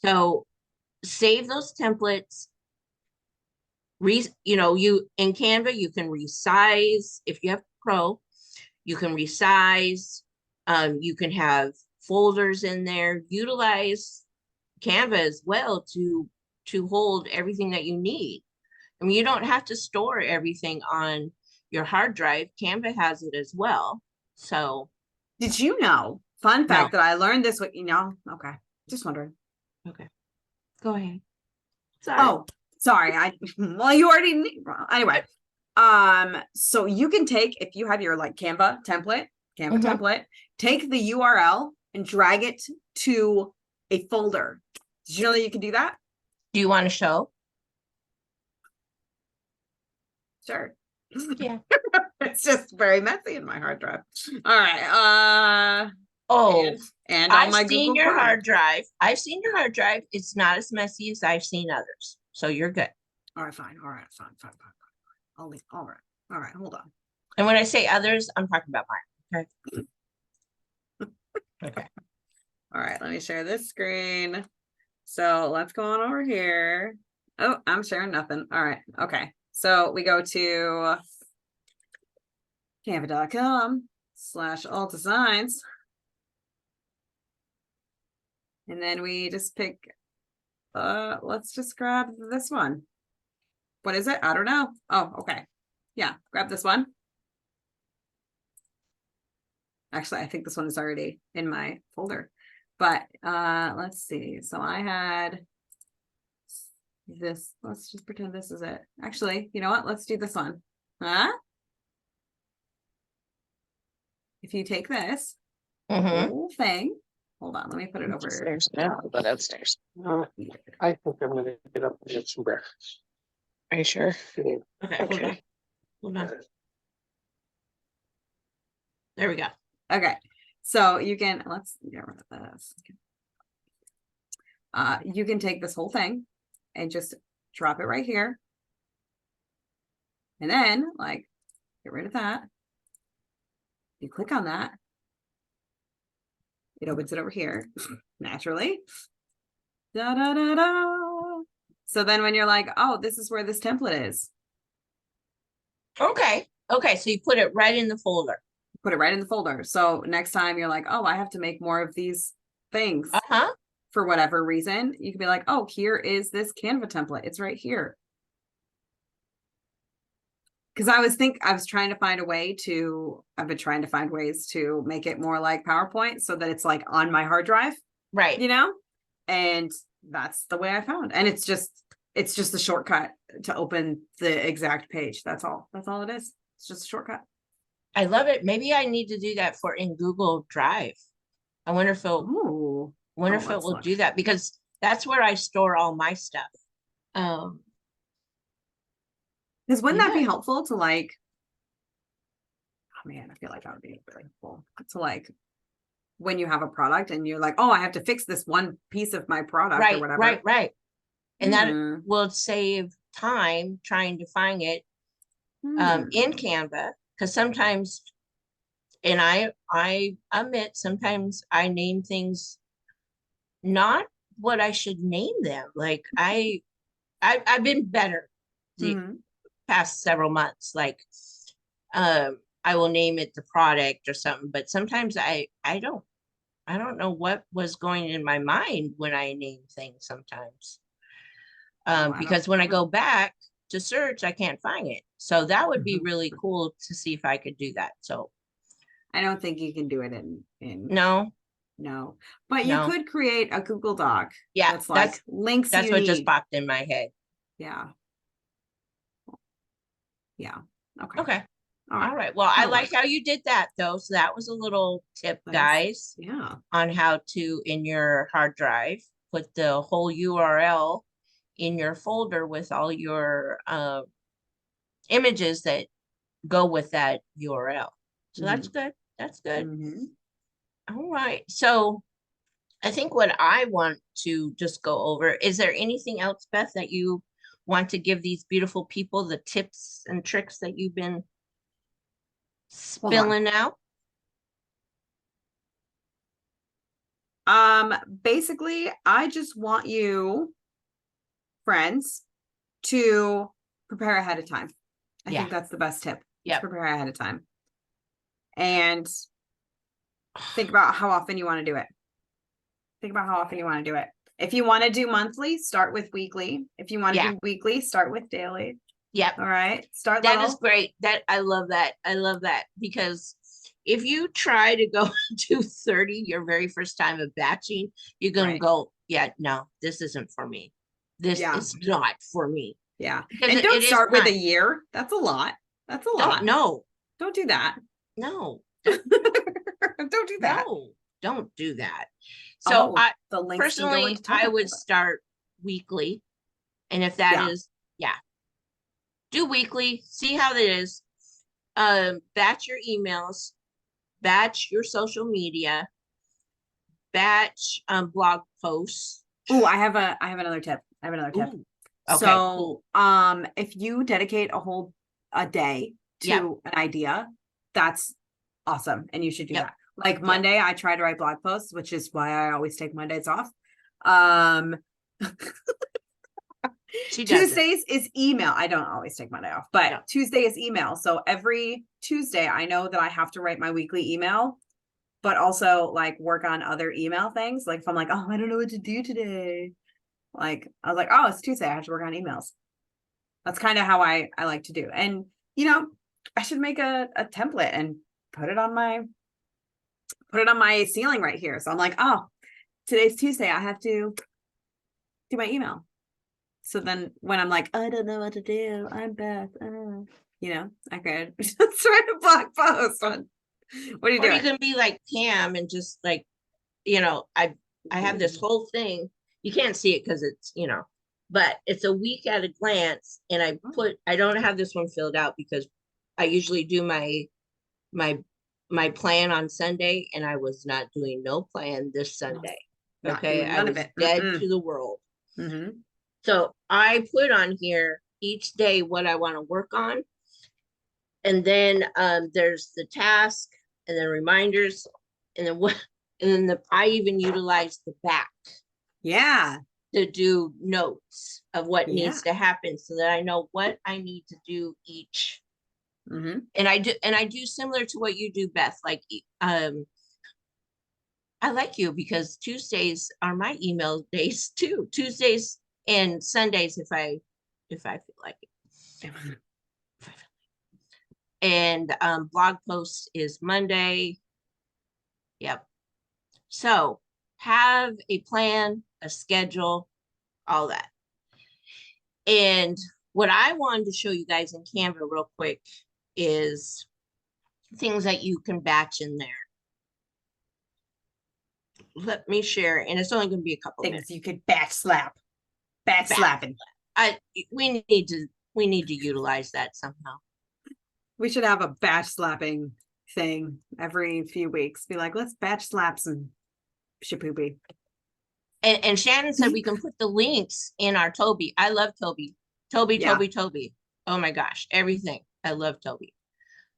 [SPEAKER 2] So save those templates. You in Canva, you can resize. If you have Pro, you can resize. You can have folders in there. Utilize Canva as well to hold everything that you need. I mean, you don't have to store everything on your hard drive. Canva has it as well. So
[SPEAKER 1] did you know, fun fact that I learned this week, okay, just wondering.
[SPEAKER 2] Okay, go ahead.
[SPEAKER 1] Sorry. Oh, sorry. Well, you already anyway. So you can take, if you have your like Canva template, take the URL and drag it to a folder. Did you know that you can do that?
[SPEAKER 2] Do you want to show?
[SPEAKER 1] Sure.
[SPEAKER 2] Yeah.
[SPEAKER 1] It's just very messy in my hard drive. All right. And on my
[SPEAKER 2] I've seen your hard drive. It's not as messy as I've seen others. So you're good.
[SPEAKER 1] All right, fine. All right, fine. All right, hold on.
[SPEAKER 2] And when I say others, I'm talking about mine. Okay. Okay.
[SPEAKER 1] All right, let me share this screen. So let's go on over here. Oh, I'm sharing nothing. All right. Okay. So we go to canva.com/altdesigns. And then we just pick, let's just grab this one. What is it? I don't know. Oh, okay. Yeah, grab this one. Actually, I think this one is already in my folder. But let's see. So I had this. Let's just pretend this is it. Actually, you know what? Let's do this one. Huh? if you take this
[SPEAKER 2] Mhm.
[SPEAKER 1] whole thing, hold on, let me put it over.
[SPEAKER 3] Upstairs now, but upstairs. I think I'm gonna get up and get some breakfast. Are you sure?
[SPEAKER 2] Okay, hold on.
[SPEAKER 3] Okay.
[SPEAKER 2] Hold on. There we go.
[SPEAKER 1] Okay, so you can, let's get rid of this. You can take this whole thing and just drop it right here. And then, like, get rid of that. You click on that. It opens it over here, naturally. Da, da, da, da. So then when you're like, oh, this is where this template is,
[SPEAKER 2] Okay. Okay, so you put it right in the folder.
[SPEAKER 1] put it right in the folder. So next time you're like, oh, I have to make more of these things
[SPEAKER 2] Uh-huh.
[SPEAKER 1] for whatever reason, you can be like, oh, here is this Canva template. It's right here. Because I was trying to find a way to, I've been trying to find ways to make it more like PowerPoint so that it's like on my hard drive,
[SPEAKER 2] Right.
[SPEAKER 1] you know? And that's the way I found. And it's just a shortcut to open the exact page. That's all. That's all it is. It's just a shortcut.
[SPEAKER 2] I love it. Maybe I need to do that for in Google Drive. I wonder if it'll
[SPEAKER 1] Ooh.
[SPEAKER 2] wonder
[SPEAKER 1] Oh,
[SPEAKER 2] if it
[SPEAKER 1] let's
[SPEAKER 2] will
[SPEAKER 1] look.
[SPEAKER 2] do that, because that's where I store all my stuff.
[SPEAKER 1] Because wouldn't that be
[SPEAKER 2] Yeah.
[SPEAKER 1] helpful to like, oh man, I feel like that would be really cool to like when you have a product and you're like, oh, I have to fix this one piece of my product or
[SPEAKER 2] Right,
[SPEAKER 1] whatever.
[SPEAKER 2] right. And that
[SPEAKER 1] Hmm.
[SPEAKER 2] will save time trying to find it
[SPEAKER 1] Hmm.
[SPEAKER 2] in Canva, because sometimes, and I admit, sometimes I name things not what I should name them. Like I've been better the
[SPEAKER 1] Mhm.
[SPEAKER 2] past several months. Like I will name it the product or something, but sometimes I don't know what was going in my mind when I name things sometimes.
[SPEAKER 1] Oh, I
[SPEAKER 2] Because
[SPEAKER 1] don't
[SPEAKER 2] when I
[SPEAKER 1] know.
[SPEAKER 2] go back to search, I can't find it. So that would be
[SPEAKER 1] Mhm.
[SPEAKER 2] really cool to see if I could do that. So
[SPEAKER 1] I don't think you can do it in
[SPEAKER 2] no,
[SPEAKER 1] no, but you
[SPEAKER 2] no.
[SPEAKER 1] could create a Google Doc
[SPEAKER 2] Yeah,
[SPEAKER 1] that's like links
[SPEAKER 2] that's
[SPEAKER 1] you
[SPEAKER 2] what just
[SPEAKER 1] need.
[SPEAKER 2] popped in my head.
[SPEAKER 1] Yeah. Yeah. Okay.
[SPEAKER 2] Okay.
[SPEAKER 1] All right.
[SPEAKER 2] All right. Well, I
[SPEAKER 1] That'll
[SPEAKER 2] like
[SPEAKER 1] work.
[SPEAKER 2] how you did that though. So that was a little tip,
[SPEAKER 1] Thanks.
[SPEAKER 2] guys,
[SPEAKER 1] Yeah.
[SPEAKER 2] on how to, in your hard drive, put the whole URL in your folder with all your images that go with that URL. So that's good. That's good.
[SPEAKER 1] Mm-hmm.
[SPEAKER 2] All right. So I think what I want to just go over, is there anything else, Beth, that you want to give these beautiful people, the tips and tricks that you've been
[SPEAKER 1] Hold on.
[SPEAKER 2] spilling out?
[SPEAKER 1] Basically, I just want you, friends, to prepare ahead of time. I
[SPEAKER 2] Yeah.
[SPEAKER 1] think that's the best tip.
[SPEAKER 2] Yep.
[SPEAKER 1] Prepare ahead of time. And think about how often you want to do it. Think about how often you want to do it. If you want to do monthly, start with weekly. If you want to do weekly, start with daily.
[SPEAKER 2] Yep.
[SPEAKER 1] All right. Start
[SPEAKER 2] That
[SPEAKER 1] little.
[SPEAKER 2] is great. That I love that. I love that, because if you try to go to 30 your very first time of batching, you're gonna
[SPEAKER 1] Right.
[SPEAKER 2] go, yeah, no, this isn't for me. This
[SPEAKER 1] Yeah.
[SPEAKER 2] is not for me.
[SPEAKER 1] Yeah.
[SPEAKER 2] Because
[SPEAKER 1] And don't
[SPEAKER 2] it is
[SPEAKER 1] start with a
[SPEAKER 2] time.
[SPEAKER 1] year. That's a lot. That's a
[SPEAKER 2] Don't
[SPEAKER 1] lot. Don't do that.
[SPEAKER 2] no,
[SPEAKER 1] Don't do that.
[SPEAKER 2] no, don't do that. So I
[SPEAKER 1] the links can go
[SPEAKER 2] personally,
[SPEAKER 1] into
[SPEAKER 2] I
[SPEAKER 1] total.
[SPEAKER 2] would start weekly, and if that
[SPEAKER 1] Yeah.
[SPEAKER 2] is, yeah, do weekly, see how that is. Batch your emails, batch your social media, batch blog posts.
[SPEAKER 1] Oh, I have another tip. I have another tip.
[SPEAKER 2] Ooh, okay,
[SPEAKER 1] So, if you dedicate a day to
[SPEAKER 2] Yep.
[SPEAKER 1] an idea, that's awesome, and you should do
[SPEAKER 2] Yep.
[SPEAKER 1] that. Like Monday, I try to write blog posts, which is why I always take Mondays off. Tuesdays is email. I don't always take Monday off, but
[SPEAKER 2] No.
[SPEAKER 1] Tuesday is email. So every Tuesday, I know that I have to write my weekly email, but also like work on other email things. Like if I'm like, oh, I don't know what to do today. Like I was like, oh, it's Tuesday. I have to work on emails. That's kind of how I like to do. And I should make a template and put it on my ceiling right here. So I'm like, oh, today's Tuesday. I have to do my email. So then when I'm like, I don't know what to do, I'm Beth. I could just write a blog post on What are you
[SPEAKER 2] Or you
[SPEAKER 1] doing?
[SPEAKER 2] can be like Pam and just like, you know, I have this whole thing. You can't see it because it's, you know, but it's a week at a glance. And I don't have this one filled out because I usually do my my plan on Sunday, and I was not doing no plan this Sunday.
[SPEAKER 1] Not
[SPEAKER 2] Okay.
[SPEAKER 1] doing
[SPEAKER 2] I
[SPEAKER 1] none of
[SPEAKER 2] was
[SPEAKER 1] it.
[SPEAKER 2] dead
[SPEAKER 1] Mm-mm.
[SPEAKER 2] to the world.
[SPEAKER 1] Mhm.
[SPEAKER 2] So I put on here each day what I want to work on. And then there's the task and then reminders and then what and then I even utilize the back
[SPEAKER 1] Yeah.
[SPEAKER 2] to do notes of what
[SPEAKER 1] Yeah.
[SPEAKER 2] needs to happen so that I know what I need to do each.
[SPEAKER 1] Mhm.
[SPEAKER 2] And I do similar to what you do, Beth. Like I like you because Tuesdays are my email days too. Tuesdays and Sundays if I feel like it. And blog post is Monday. Yep. So have a plan, a schedule, all that. And what I wanted to show you guys in Canva real quick is things that you can batch in there. Let me share, and it's only going to be a couple
[SPEAKER 1] Things
[SPEAKER 2] minutes.
[SPEAKER 1] you could backslap. Backslapping.
[SPEAKER 2] We need to utilize that somehow.
[SPEAKER 1] We should have a batch slapping thing every few weeks. Be like, let's batch slap some shapoopy.
[SPEAKER 2] And Shannon said we can put the links in our Toby. I love Toby. Toby. Oh my gosh, everything. I love Toby.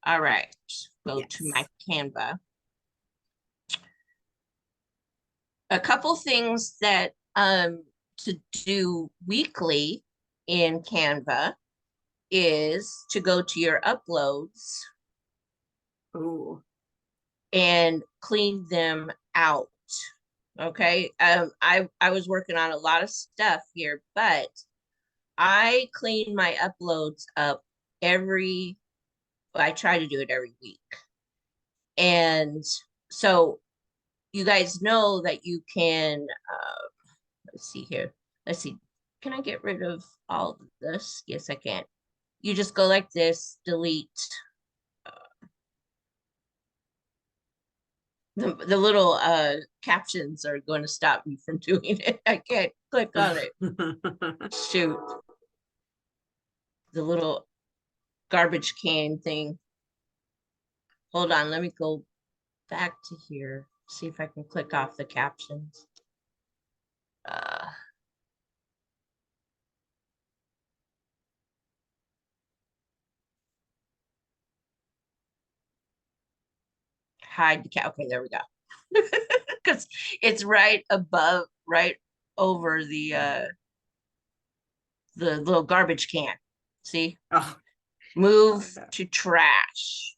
[SPEAKER 2] All right, go to my Canva. A couple things that to do weekly in Canva is to go to your uploads.
[SPEAKER 1] Ooh.
[SPEAKER 2] And clean them out. Okay. I was working on a lot of stuff here, but I clean my uploads up I try to do it every week. And so you guys know that you can, let's see here. Let's see. Can I get rid of all of this? Yes, I can. You just go like this, delete. The little captions are going to stop me from doing it. I can't click on it. Shoot. The little garbage can thing. Hold on, let me go back to here. See if I can click off the captions. Hide the cat. Okay, there we go. Because it's right above, right over the little garbage can. See?
[SPEAKER 1] Oh.
[SPEAKER 2] Move to trash.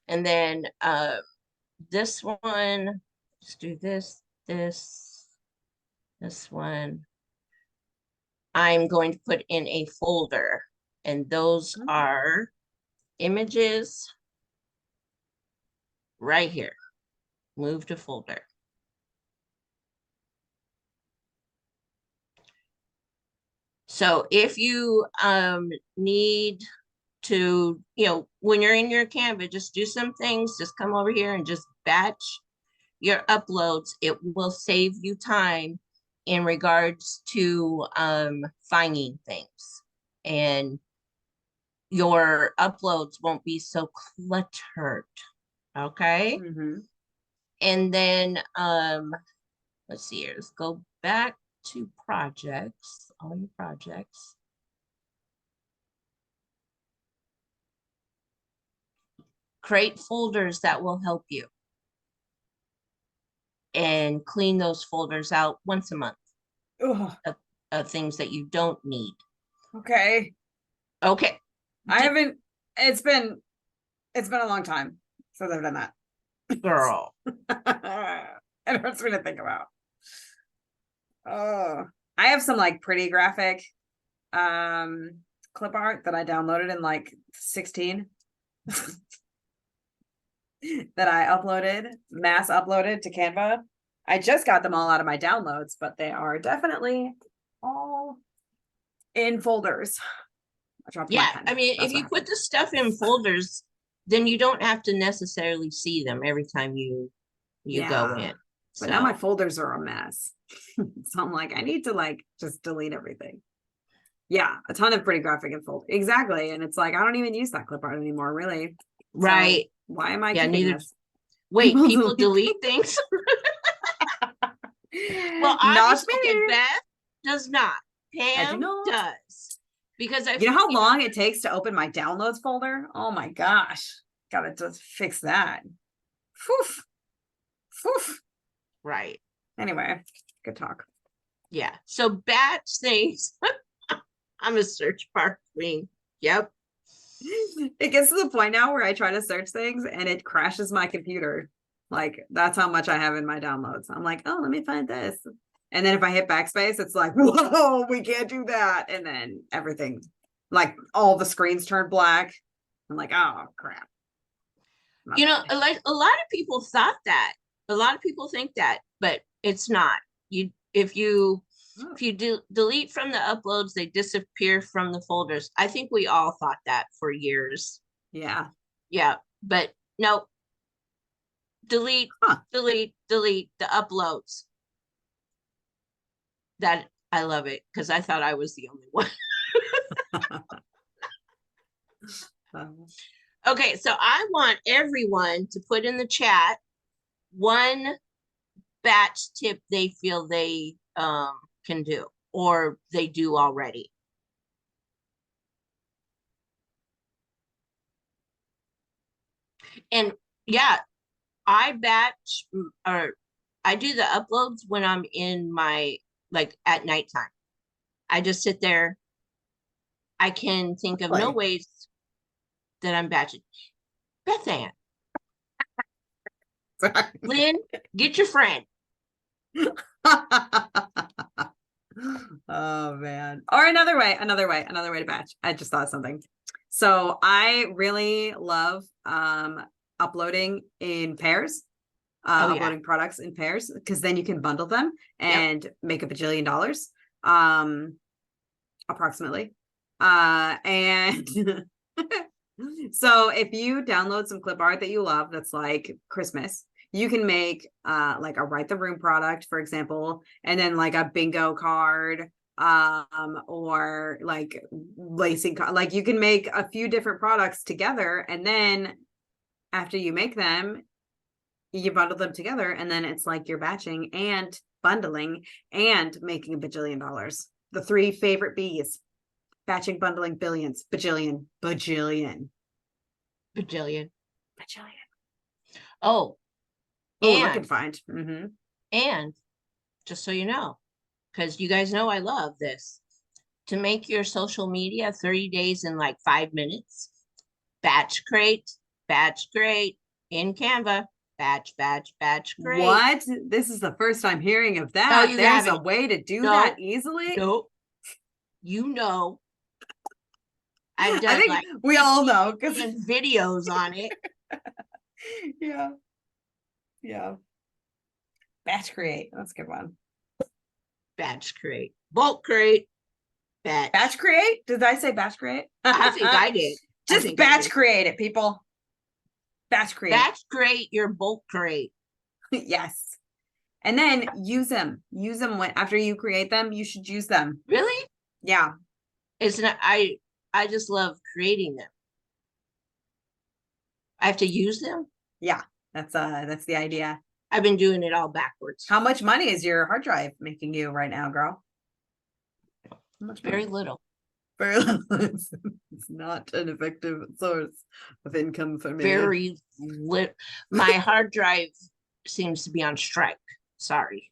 [SPEAKER 2] And then this one, let's do this one. I'm going to put in a folder, and those are images right here. Move to folder. So if you need to, you know, when you're in your Canva, just do some things, just come over here and just batch your uploads. It will save you time in regards to finding things, and your uploads won't be so cluttered. Okay.
[SPEAKER 1] Mm-hmm.
[SPEAKER 2] And then let's see here. Let's go back to projects, all your projects. Create folders that will help you, and clean those folders out once a month of things that you don't need.
[SPEAKER 1] Okay.
[SPEAKER 2] Okay.
[SPEAKER 1] I haven't, it's been a long time since I've done that.
[SPEAKER 2] Girl.
[SPEAKER 1] It hurts me to think about. Oh, I have some like pretty graphic clip art that I downloaded in like 16 that I mass uploaded to Canva. I just got them all out of my downloads, but they are definitely all in folders. I dropped my
[SPEAKER 2] Yeah,
[SPEAKER 1] pen.
[SPEAKER 2] I mean,
[SPEAKER 1] That's
[SPEAKER 2] if
[SPEAKER 1] what
[SPEAKER 2] you put
[SPEAKER 1] happened.
[SPEAKER 2] the stuff in folders, then you don't have to necessarily see them every time you go
[SPEAKER 1] Yeah.
[SPEAKER 2] in.
[SPEAKER 1] But now my
[SPEAKER 2] So
[SPEAKER 1] folders are a mess. So I'm like, I need to like just delete everything. Yeah, a ton of pretty graphic and fold. Exactly. And it's like I don't even use that clip art anymore, really. So
[SPEAKER 2] right.
[SPEAKER 1] why am I
[SPEAKER 2] Yeah,
[SPEAKER 1] keeping
[SPEAKER 2] neither.
[SPEAKER 1] this?
[SPEAKER 2] Wait, people delete things? Well,
[SPEAKER 1] Not
[SPEAKER 2] obviously, okay,
[SPEAKER 1] me.
[SPEAKER 2] Beth does not.
[SPEAKER 1] I do
[SPEAKER 2] Pam
[SPEAKER 1] not.
[SPEAKER 2] does. Because I
[SPEAKER 1] You know how
[SPEAKER 2] you know,
[SPEAKER 1] long it takes to open my downloads folder? Oh my gosh. Gotta just fix that. Poof. Poof.
[SPEAKER 2] right.
[SPEAKER 1] Anyway, good talk.
[SPEAKER 2] Yeah. So batch things. I'm a search bar queen. Yep.
[SPEAKER 1] It gets to the point now where I try to search things and it crashes my computer. Like that's how much I have in my downloads. I'm like, oh, let me find this. And then if I hit backspace, it's like, whoa, we can't do that. And then everything, like all the screens turn black. I'm like, oh crap. My
[SPEAKER 2] You know,
[SPEAKER 1] bad.
[SPEAKER 2] like a lot of people thought that. A lot of people think that, but it's not. You if you
[SPEAKER 1] Oh,
[SPEAKER 2] if you do delete from the uploads, they disappear from the folders. I think we all thought that for years.
[SPEAKER 1] yeah.
[SPEAKER 2] Yeah, but no, delete,
[SPEAKER 1] Huh.
[SPEAKER 2] delete the uploads. That I love it because I thought I was the only one.
[SPEAKER 1] Um,
[SPEAKER 2] Okay, so I want everyone to put in the chat one batch tip they feel they can do or they do already. And yeah, I batch or I do the uploads when I'm in my like at nighttime. I just sit there. I can think of no
[SPEAKER 1] Really?
[SPEAKER 2] ways that I'm batching. Beth Ann,
[SPEAKER 1] Sorry.
[SPEAKER 2] Lynn, get your friend.
[SPEAKER 1] Oh man. Or another way to batch. I just thought of something. So I really love uploading in pairs,
[SPEAKER 2] Oh yeah.
[SPEAKER 1] uploading products in pairs, because then you can bundle them
[SPEAKER 2] Yep.
[SPEAKER 1] and make $1 billion, approximately. And so if you download some clip art that you love that's like Christmas, you can make like a write the room product, for example, and then like a bingo card, or like lacing like you can make a few different products together, and then after you make them, you bundle them together, and then it's like you're batching and bundling and making $1 bajillion. The three favorite B's: batching, bundling, billions, bajillion, bajillion,
[SPEAKER 2] Bajillion.
[SPEAKER 1] bajillion.
[SPEAKER 2] Oh,
[SPEAKER 1] Oh, look and
[SPEAKER 2] and
[SPEAKER 1] find. Mm-hmm.
[SPEAKER 2] and just so you know, because you guys know I love this. To make your social media 30 days in like 5 minutes, batch crate in Canva, batch crate.
[SPEAKER 1] What? This is the first time hearing of
[SPEAKER 2] Oh,
[SPEAKER 1] that.
[SPEAKER 2] you
[SPEAKER 1] There's a
[SPEAKER 2] haven't.
[SPEAKER 1] way to do that
[SPEAKER 2] Nope,
[SPEAKER 1] easily.
[SPEAKER 2] nope. You know, I've
[SPEAKER 1] I
[SPEAKER 2] done
[SPEAKER 1] think
[SPEAKER 2] like
[SPEAKER 1] we all know because
[SPEAKER 2] videos on it.
[SPEAKER 1] yeah, yeah. Batch create. That's a good one.
[SPEAKER 2] Batch crate, bulk crate, batch.
[SPEAKER 1] Batch create? Did I say batch create?
[SPEAKER 2] I think I did. I
[SPEAKER 1] Just
[SPEAKER 2] think I
[SPEAKER 1] batch
[SPEAKER 2] did.
[SPEAKER 1] create it, people. Batch create.
[SPEAKER 2] Batch crate your bulk crate.
[SPEAKER 1] Yes. And then use them. Use them when after you create them, you should use them.
[SPEAKER 2] Really?
[SPEAKER 1] Yeah.
[SPEAKER 2] It's not. I just love creating them. I have to use them.
[SPEAKER 1] Yeah. That's the idea.
[SPEAKER 2] I've been doing it all backwards.
[SPEAKER 1] How much money is your hard drive making you right now, girl? How much money?
[SPEAKER 2] Very little.
[SPEAKER 1] Very little. It's not an effective source of income for me.
[SPEAKER 2] Very lit. My hard drive seems to be on strike. Sorry.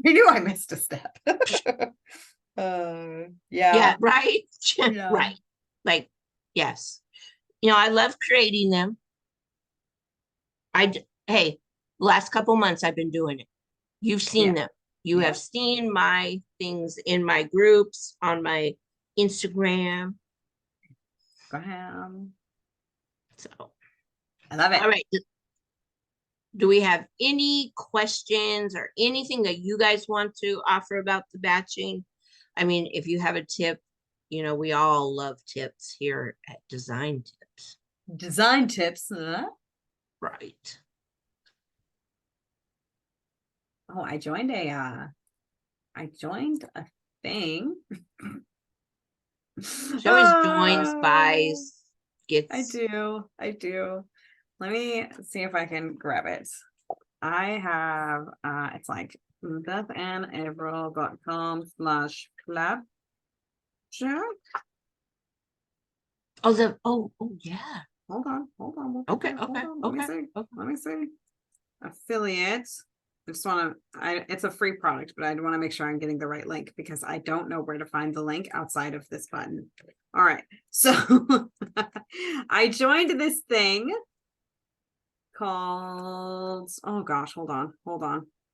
[SPEAKER 1] You knew I missed a step.
[SPEAKER 2] Yeah,
[SPEAKER 1] Yeah.
[SPEAKER 2] right?
[SPEAKER 1] Yeah.
[SPEAKER 2] Right. Like, yes. You know, I love creating them. Hey, last couple months I've been doing it. You've seen
[SPEAKER 1] Yeah.
[SPEAKER 2] them. You
[SPEAKER 1] Yeah.
[SPEAKER 2] have seen my things in my groups, on my Instagram.
[SPEAKER 1] Graham.
[SPEAKER 2] So,
[SPEAKER 1] I love it.
[SPEAKER 2] all right. Do we have any questions or anything that you guys want to offer about the batching? I mean, if you have a tip, we all love tips here at Design Tips.
[SPEAKER 1] Design tips.
[SPEAKER 2] Right.
[SPEAKER 1] Oh, I joined a thing.
[SPEAKER 2] She always joins,
[SPEAKER 1] Ah,
[SPEAKER 2] buys, gets.
[SPEAKER 1] I do. Let me see if I can grab it. I have it's like bethandavril.com/flap.
[SPEAKER 2] Oh, yeah.
[SPEAKER 1] Hold on. We'll get
[SPEAKER 2] Okay,
[SPEAKER 1] there. Hold
[SPEAKER 2] okay,
[SPEAKER 1] on.
[SPEAKER 2] okay.
[SPEAKER 1] Let me see. Affiliates. I just want to, it's a free product, but I want to make sure I'm getting the right link because I don't know where to find the link outside of this button. All right. So I joined this thing called, oh gosh, hold on.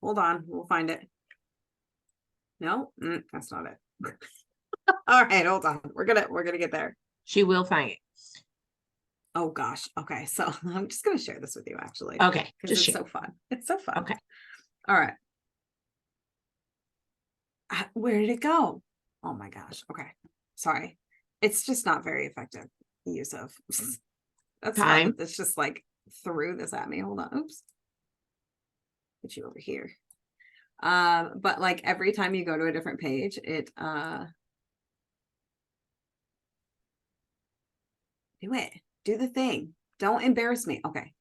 [SPEAKER 1] We'll find it. No, that's not it. All right, hold on. We're gonna get there.
[SPEAKER 2] She will find it.
[SPEAKER 1] Oh gosh. Okay, so I'm just gonna share this with you actually.
[SPEAKER 2] Okay,
[SPEAKER 1] Because
[SPEAKER 2] just
[SPEAKER 1] it's
[SPEAKER 2] share.
[SPEAKER 1] so fun. It's so fun.
[SPEAKER 2] Okay.
[SPEAKER 1] All right. Where did it go? Oh my gosh. Okay. Sorry. It's just not very effective. The use of that's
[SPEAKER 2] Time.
[SPEAKER 1] it's just like threw this at me. Hold on. Oops. Put you over here. But like every time you go to a different page, it do it. Do the thing. Don't embarrass me. Okay.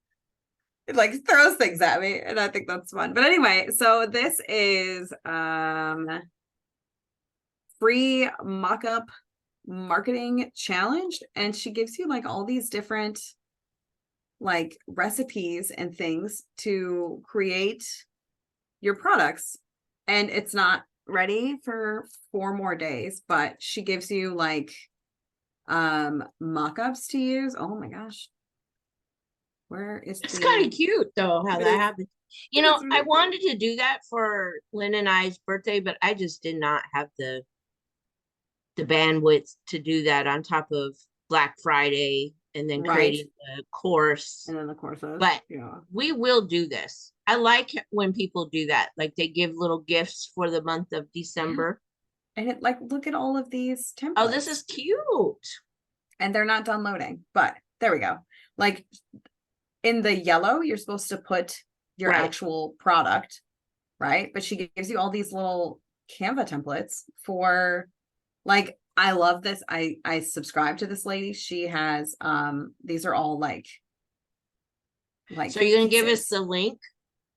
[SPEAKER 1] It like throws things at me, and I think that's fun. But anyway, so this is free mock-up marketing challenge, and she gives you like all these different like recipes and things to create your products, and it's not ready for 4 more days, but she gives you like mock-ups to use. Oh my gosh, where is
[SPEAKER 2] It's kind of cute though how that happened. I wanted to do that for Lynn and I's birthday, but I just did not have the bandwidth to do that on top of Black Friday and then creating the course.
[SPEAKER 1] And then the courses.
[SPEAKER 2] But
[SPEAKER 1] yeah,
[SPEAKER 2] we will do this. I like when people do that. Like they give little gifts for the month of December.
[SPEAKER 1] and it like look at all of these templates.
[SPEAKER 2] Oh, this is cute.
[SPEAKER 1] And they're not done loading, but there we go. Like in the yellow, you're supposed to put your actual product, right? But she gives you all these little Canva templates for like, I love this. I subscribe to this lady. She has these are all like
[SPEAKER 2] so you're gonna give us the link?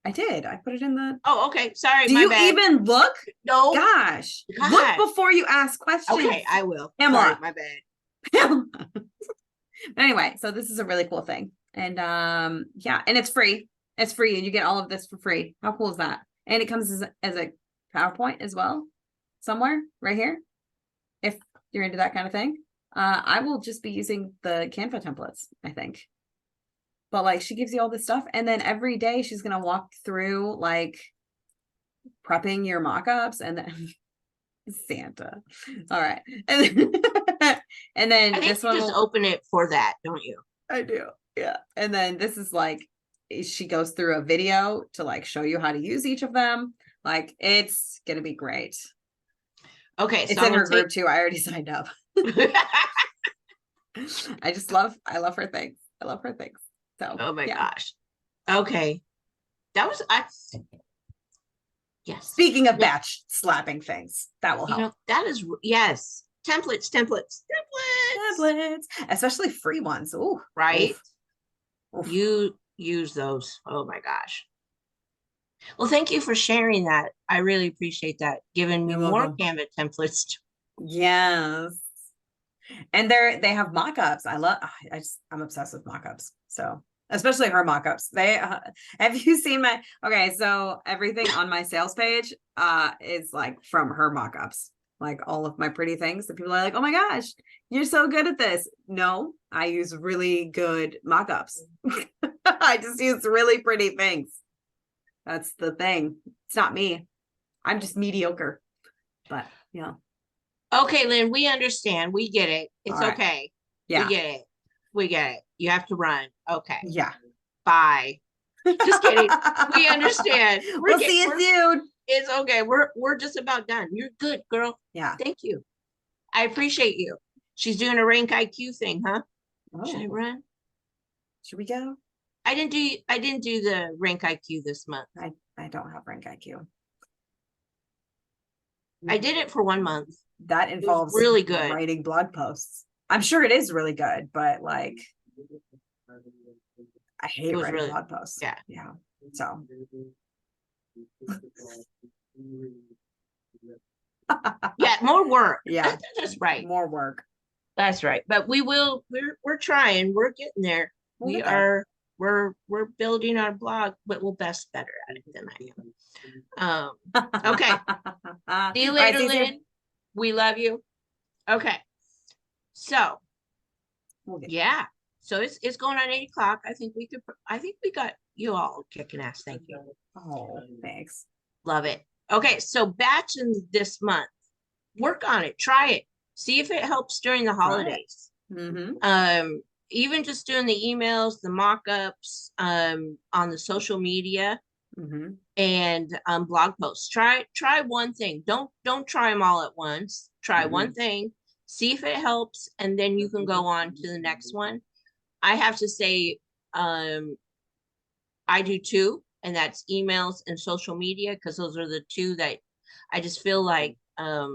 [SPEAKER 1] I did. I put it in the
[SPEAKER 2] okay. Sorry.
[SPEAKER 1] Do you bad. Even look?
[SPEAKER 2] No.
[SPEAKER 1] Gosh. Look before you ask questions.
[SPEAKER 2] Okay, I will.
[SPEAKER 1] Pamela.
[SPEAKER 2] Sorry, my bad.
[SPEAKER 1] But anyway, so this is a really cool thing. And yeah, and it's free. It's free, and you get all of this for free. How cool is that? And it comes as a PowerPoint as well, somewhere right here. If you're into that kind of thing. I will just be using the Canva templates, I think. But like she gives you all this stuff, and then every day she's gonna walk through like prepping your mock-ups, and then Santa. All right. And then
[SPEAKER 2] I think
[SPEAKER 1] this one
[SPEAKER 2] just open it for that, don't you?
[SPEAKER 1] I do. Yeah. And then this is like she goes through a video to like show you how to use each of them. Like it's gonna be great.
[SPEAKER 2] Okay,
[SPEAKER 1] it's in her group too. I already signed up. I love her things. I love her things. So
[SPEAKER 2] oh my gosh. Okay. That was yes.
[SPEAKER 1] Speaking of batch slapping things, that will help.
[SPEAKER 2] That is yes. Templates.
[SPEAKER 1] Especially free ones. Ooh.
[SPEAKER 2] Right.
[SPEAKER 1] Oof.
[SPEAKER 2] You use those. Oh my gosh. Well, thank you for sharing that. I really appreciate that. Giving me more Canva templates.
[SPEAKER 1] Yes. And they have mock-ups. I'm obsessed with mock-ups. So especially her mock-ups. They have you seen okay, so everything on my sales page is like from her mock-ups. Like all of my pretty things that people are like, oh my gosh, you're so good at this. No, I use really good mock-ups. I just use really pretty things. That's the thing. It's not me. I'm just mediocre. But yeah.
[SPEAKER 2] Okay, Lynn, we understand. We get it. It's right. Okay.
[SPEAKER 1] Yeah.
[SPEAKER 2] We get it. You have to run. Okay.
[SPEAKER 1] Yeah.
[SPEAKER 2] Bye. Just kidding. We understand.
[SPEAKER 1] We'll see you soon.
[SPEAKER 2] It's okay. We're just about done. You're good, girl.
[SPEAKER 1] Yeah.
[SPEAKER 2] Thank you. I appreciate you. She's doing a rank IQ thing, huh? Should I
[SPEAKER 1] Oh,
[SPEAKER 2] run?
[SPEAKER 1] should we go?
[SPEAKER 2] I didn't do the rank IQ this month.
[SPEAKER 1] I don't have rank IQ.
[SPEAKER 2] I did it for 1 month.
[SPEAKER 1] That involves
[SPEAKER 2] really good.
[SPEAKER 1] writing blog posts. I'm sure it is really good, but like I hate
[SPEAKER 2] It was
[SPEAKER 1] writing
[SPEAKER 2] really-
[SPEAKER 1] blog posts.
[SPEAKER 2] yeah.
[SPEAKER 1] Yeah. So
[SPEAKER 2] Yeah, more work.
[SPEAKER 1] yeah,
[SPEAKER 2] That's right.
[SPEAKER 1] more work.
[SPEAKER 2] That's right. But we're trying. We're getting there.
[SPEAKER 1] We'll
[SPEAKER 2] We
[SPEAKER 1] get there.
[SPEAKER 2] are we're building our blog, but we'll best better at it than I am. Okay. See you
[SPEAKER 1] All right,
[SPEAKER 2] later,
[SPEAKER 1] see you soon.
[SPEAKER 2] Lynn. We love you. Okay. So
[SPEAKER 1] We'll get-
[SPEAKER 2] yeah. So it's going on 8 o'clock. I think we got you all kicking ass. Thank you.
[SPEAKER 1] Oh, thanks.
[SPEAKER 2] Love it. Okay, so batching this month. Work on it. Try it. See if it helps during the
[SPEAKER 1] it.
[SPEAKER 2] holidays.
[SPEAKER 1] Mm-hmm.
[SPEAKER 2] Even just doing the emails, the mock-ups, on the social media
[SPEAKER 1] Mm-hmm.
[SPEAKER 2] and blog posts. Try one thing. Don't try them all at once. Try one thing, see if it helps, and then you can go on to the next one. I have to say, I do too, and that's emails and social media, because those are the two that I just feel like I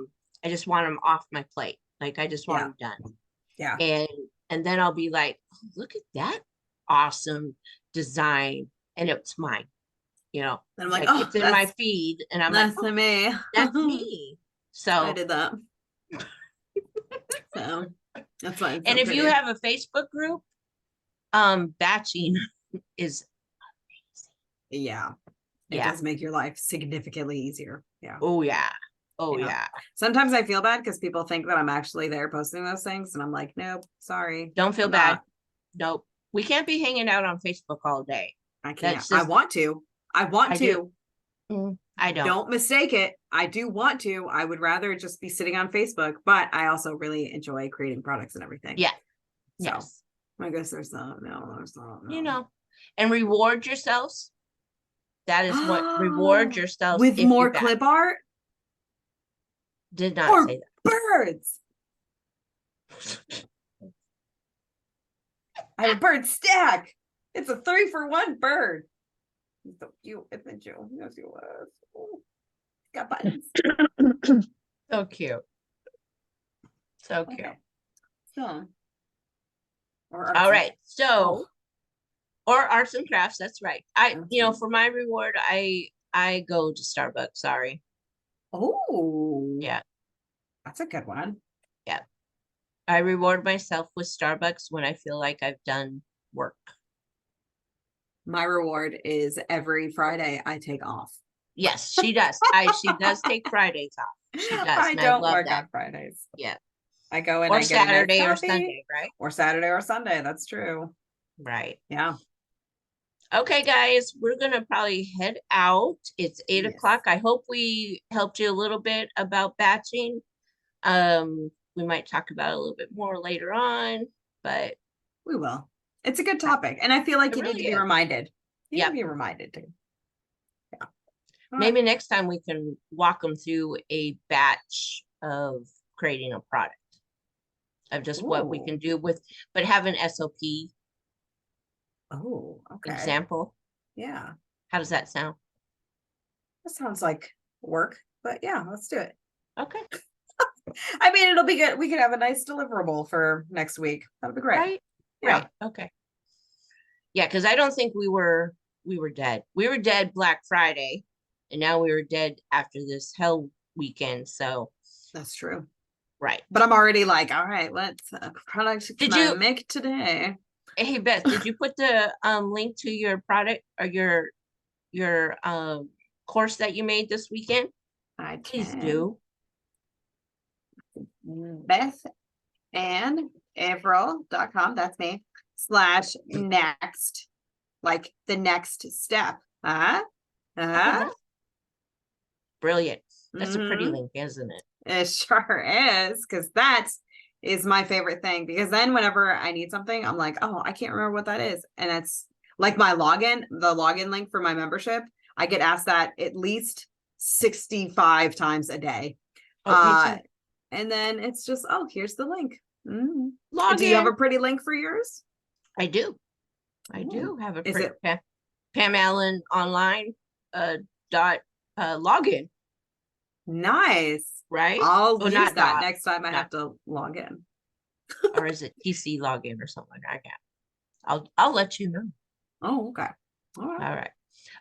[SPEAKER 2] just want them off my plate. Like I just want them done.
[SPEAKER 1] Yeah.
[SPEAKER 2] And then I'll be like, oh, look at that awesome design, and it's mine. You know,
[SPEAKER 1] And I'm like,
[SPEAKER 2] it's in my feed, and I'm like,
[SPEAKER 1] that's me.
[SPEAKER 2] that's me. So
[SPEAKER 1] I did that. So that's fine.
[SPEAKER 2] and if you have a Facebook group, batching is
[SPEAKER 1] yeah, it
[SPEAKER 2] yeah.
[SPEAKER 1] does make your life significantly easier. Yeah.
[SPEAKER 2] Oh yeah. Oh
[SPEAKER 1] Yeah.
[SPEAKER 2] yeah.
[SPEAKER 1] Sometimes I feel bad because people think that I'm actually there posting those things, and I'm like, nope, sorry.
[SPEAKER 2] Don't feel
[SPEAKER 1] I'm
[SPEAKER 2] bad.
[SPEAKER 1] not.
[SPEAKER 2] Nope. We can't be hanging out on Facebook all day.
[SPEAKER 1] I can't.
[SPEAKER 2] That's
[SPEAKER 1] I
[SPEAKER 2] just-
[SPEAKER 1] want to. I want
[SPEAKER 2] I
[SPEAKER 1] to.
[SPEAKER 2] do. I don't.
[SPEAKER 1] Don't mistake it. I do want to. I would rather just be sitting on Facebook, but I also really enjoy creating products and everything.
[SPEAKER 2] Yeah.
[SPEAKER 1] So
[SPEAKER 2] Yes.
[SPEAKER 1] I guess there's not. No, there's not. No.
[SPEAKER 2] You know, and reward yourselves. That is what reward yourselves
[SPEAKER 1] with
[SPEAKER 2] if
[SPEAKER 1] more
[SPEAKER 2] you batch.
[SPEAKER 1] clip art
[SPEAKER 2] Did not
[SPEAKER 1] or
[SPEAKER 2] say
[SPEAKER 1] birds. I have a bird stack. It's a 3-for-1 bird. He's so cute, isn't you? Yes, you was. Oh, got buttons.
[SPEAKER 2] that. So cute. So cute.
[SPEAKER 1] Okay. So. Or
[SPEAKER 2] All right. So,
[SPEAKER 1] Oh.
[SPEAKER 2] or arts and crafts. That's right. You know,
[SPEAKER 1] Okay.
[SPEAKER 2] for my reward, I go to Starbucks. Sorry.
[SPEAKER 1] Oh.
[SPEAKER 2] Yeah.
[SPEAKER 1] That's a good one.
[SPEAKER 2] I reward myself with Starbucks when I feel like I've done work.
[SPEAKER 1] My reward is every Friday I take off.
[SPEAKER 2] Yes, she does. She does take Fridays off. She does.
[SPEAKER 1] I
[SPEAKER 2] and
[SPEAKER 1] don't
[SPEAKER 2] love
[SPEAKER 1] work
[SPEAKER 2] that.
[SPEAKER 1] on Fridays.
[SPEAKER 2] Yeah.
[SPEAKER 1] I go in
[SPEAKER 2] Or
[SPEAKER 1] I get a nice
[SPEAKER 2] Saturday or
[SPEAKER 1] coffee.
[SPEAKER 2] Sunday, right?
[SPEAKER 1] Or Saturday or Sunday. That's true.
[SPEAKER 2] Right.
[SPEAKER 1] Yeah.
[SPEAKER 2] Okay, guys, we're gonna probably head out. It's 8
[SPEAKER 1] Yes.
[SPEAKER 2] o'clock. I hope we helped you a little bit about batching. We might talk about it a little bit more later on, but
[SPEAKER 1] We will. It's a good topic. And I feel like
[SPEAKER 2] It
[SPEAKER 1] you need
[SPEAKER 2] really
[SPEAKER 1] to be
[SPEAKER 2] is.
[SPEAKER 1] reminded. You need
[SPEAKER 2] Yep.
[SPEAKER 1] to be reminded too. Yeah. All
[SPEAKER 2] maybe next time we can walk them through a batch of creating a product of just what we
[SPEAKER 1] Ooh.
[SPEAKER 2] can do with, but have an SOP
[SPEAKER 1] Oh, okay.
[SPEAKER 2] example.
[SPEAKER 1] Yeah.
[SPEAKER 2] How does that sound?
[SPEAKER 1] That sounds like work, but yeah, let's do it.
[SPEAKER 2] Okay.
[SPEAKER 1] I mean, it'll be good. We could have a nice deliverable for next week. That'll be great.
[SPEAKER 2] Right.
[SPEAKER 1] Yeah.
[SPEAKER 2] Right. Okay. Yeah, because I don't think we were dead. We were dead Black Friday, and now we were dead after this hell weekend. So
[SPEAKER 1] That's true.
[SPEAKER 2] right.
[SPEAKER 1] But I'm already like, all right, what product
[SPEAKER 2] Did
[SPEAKER 1] can I
[SPEAKER 2] you-
[SPEAKER 1] make today?
[SPEAKER 2] Hey Beth, did you put the link to your product or your course that you made this weekend?
[SPEAKER 1] I
[SPEAKER 2] Please
[SPEAKER 1] can.
[SPEAKER 2] do.
[SPEAKER 1] Beth and Avril.com. That's me. /next. Like the next step.
[SPEAKER 2] Brilliant. That's a pretty
[SPEAKER 1] Mhm.
[SPEAKER 2] link, isn't it?
[SPEAKER 1] It sure is, because that is my favorite thing. Because then whenever I need something, I'm like, oh, I can't remember what that is. And it's like my login, the login link for my membership. I get asked that at least 65 times a day.
[SPEAKER 2] Oh, me too.
[SPEAKER 1] And then it's just, oh, here's the link. Mm.
[SPEAKER 2] Log
[SPEAKER 1] Do you have
[SPEAKER 2] in.
[SPEAKER 1] a pretty link for yours?
[SPEAKER 2] I do. I
[SPEAKER 1] Ooh.
[SPEAKER 2] do have a
[SPEAKER 1] Is
[SPEAKER 2] pretty
[SPEAKER 1] it-
[SPEAKER 2] Pam Allen online dot login,
[SPEAKER 1] Nice.
[SPEAKER 2] right?
[SPEAKER 1] I'll
[SPEAKER 2] Oh,
[SPEAKER 1] use
[SPEAKER 2] not
[SPEAKER 1] that
[SPEAKER 2] dot,
[SPEAKER 1] next time I
[SPEAKER 2] not-
[SPEAKER 1] have to log in.
[SPEAKER 2] or is it TC login or something like that? I can't. I'll let you know.
[SPEAKER 1] Oh, okay. All right.
[SPEAKER 2] All right.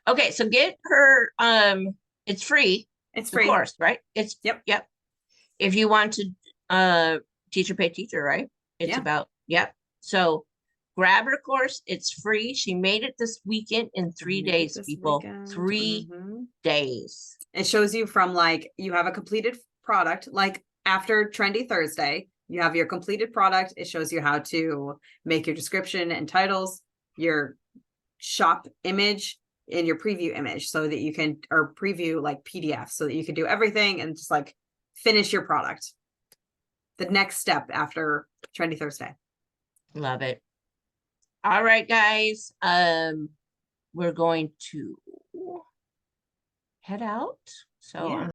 [SPEAKER 2] Okay, so get her it's free,
[SPEAKER 1] It's
[SPEAKER 2] the
[SPEAKER 1] free.
[SPEAKER 2] course, right? It's
[SPEAKER 1] Yep.
[SPEAKER 2] If you want to teacher pay teacher, right? It's
[SPEAKER 1] Yeah.
[SPEAKER 2] about So grab her course, it's free. She made it this weekend in 3
[SPEAKER 1] Made it
[SPEAKER 2] days,
[SPEAKER 1] this
[SPEAKER 2] people.
[SPEAKER 1] weekend.
[SPEAKER 2] 3
[SPEAKER 1] Mhm.
[SPEAKER 2] days.
[SPEAKER 1] It shows you from like you have a completed product, like after Trendy Thursday, you have your completed product. It shows you how to make your description and titles, your shop image, and your preview image so that you can, or preview like PDF so that you can do everything and just like finish your product. The next step after Trendy Thursday.
[SPEAKER 2] Love it. All right, guys. We're going to head out. So
[SPEAKER 1] Yeah.
[SPEAKER 2] I'm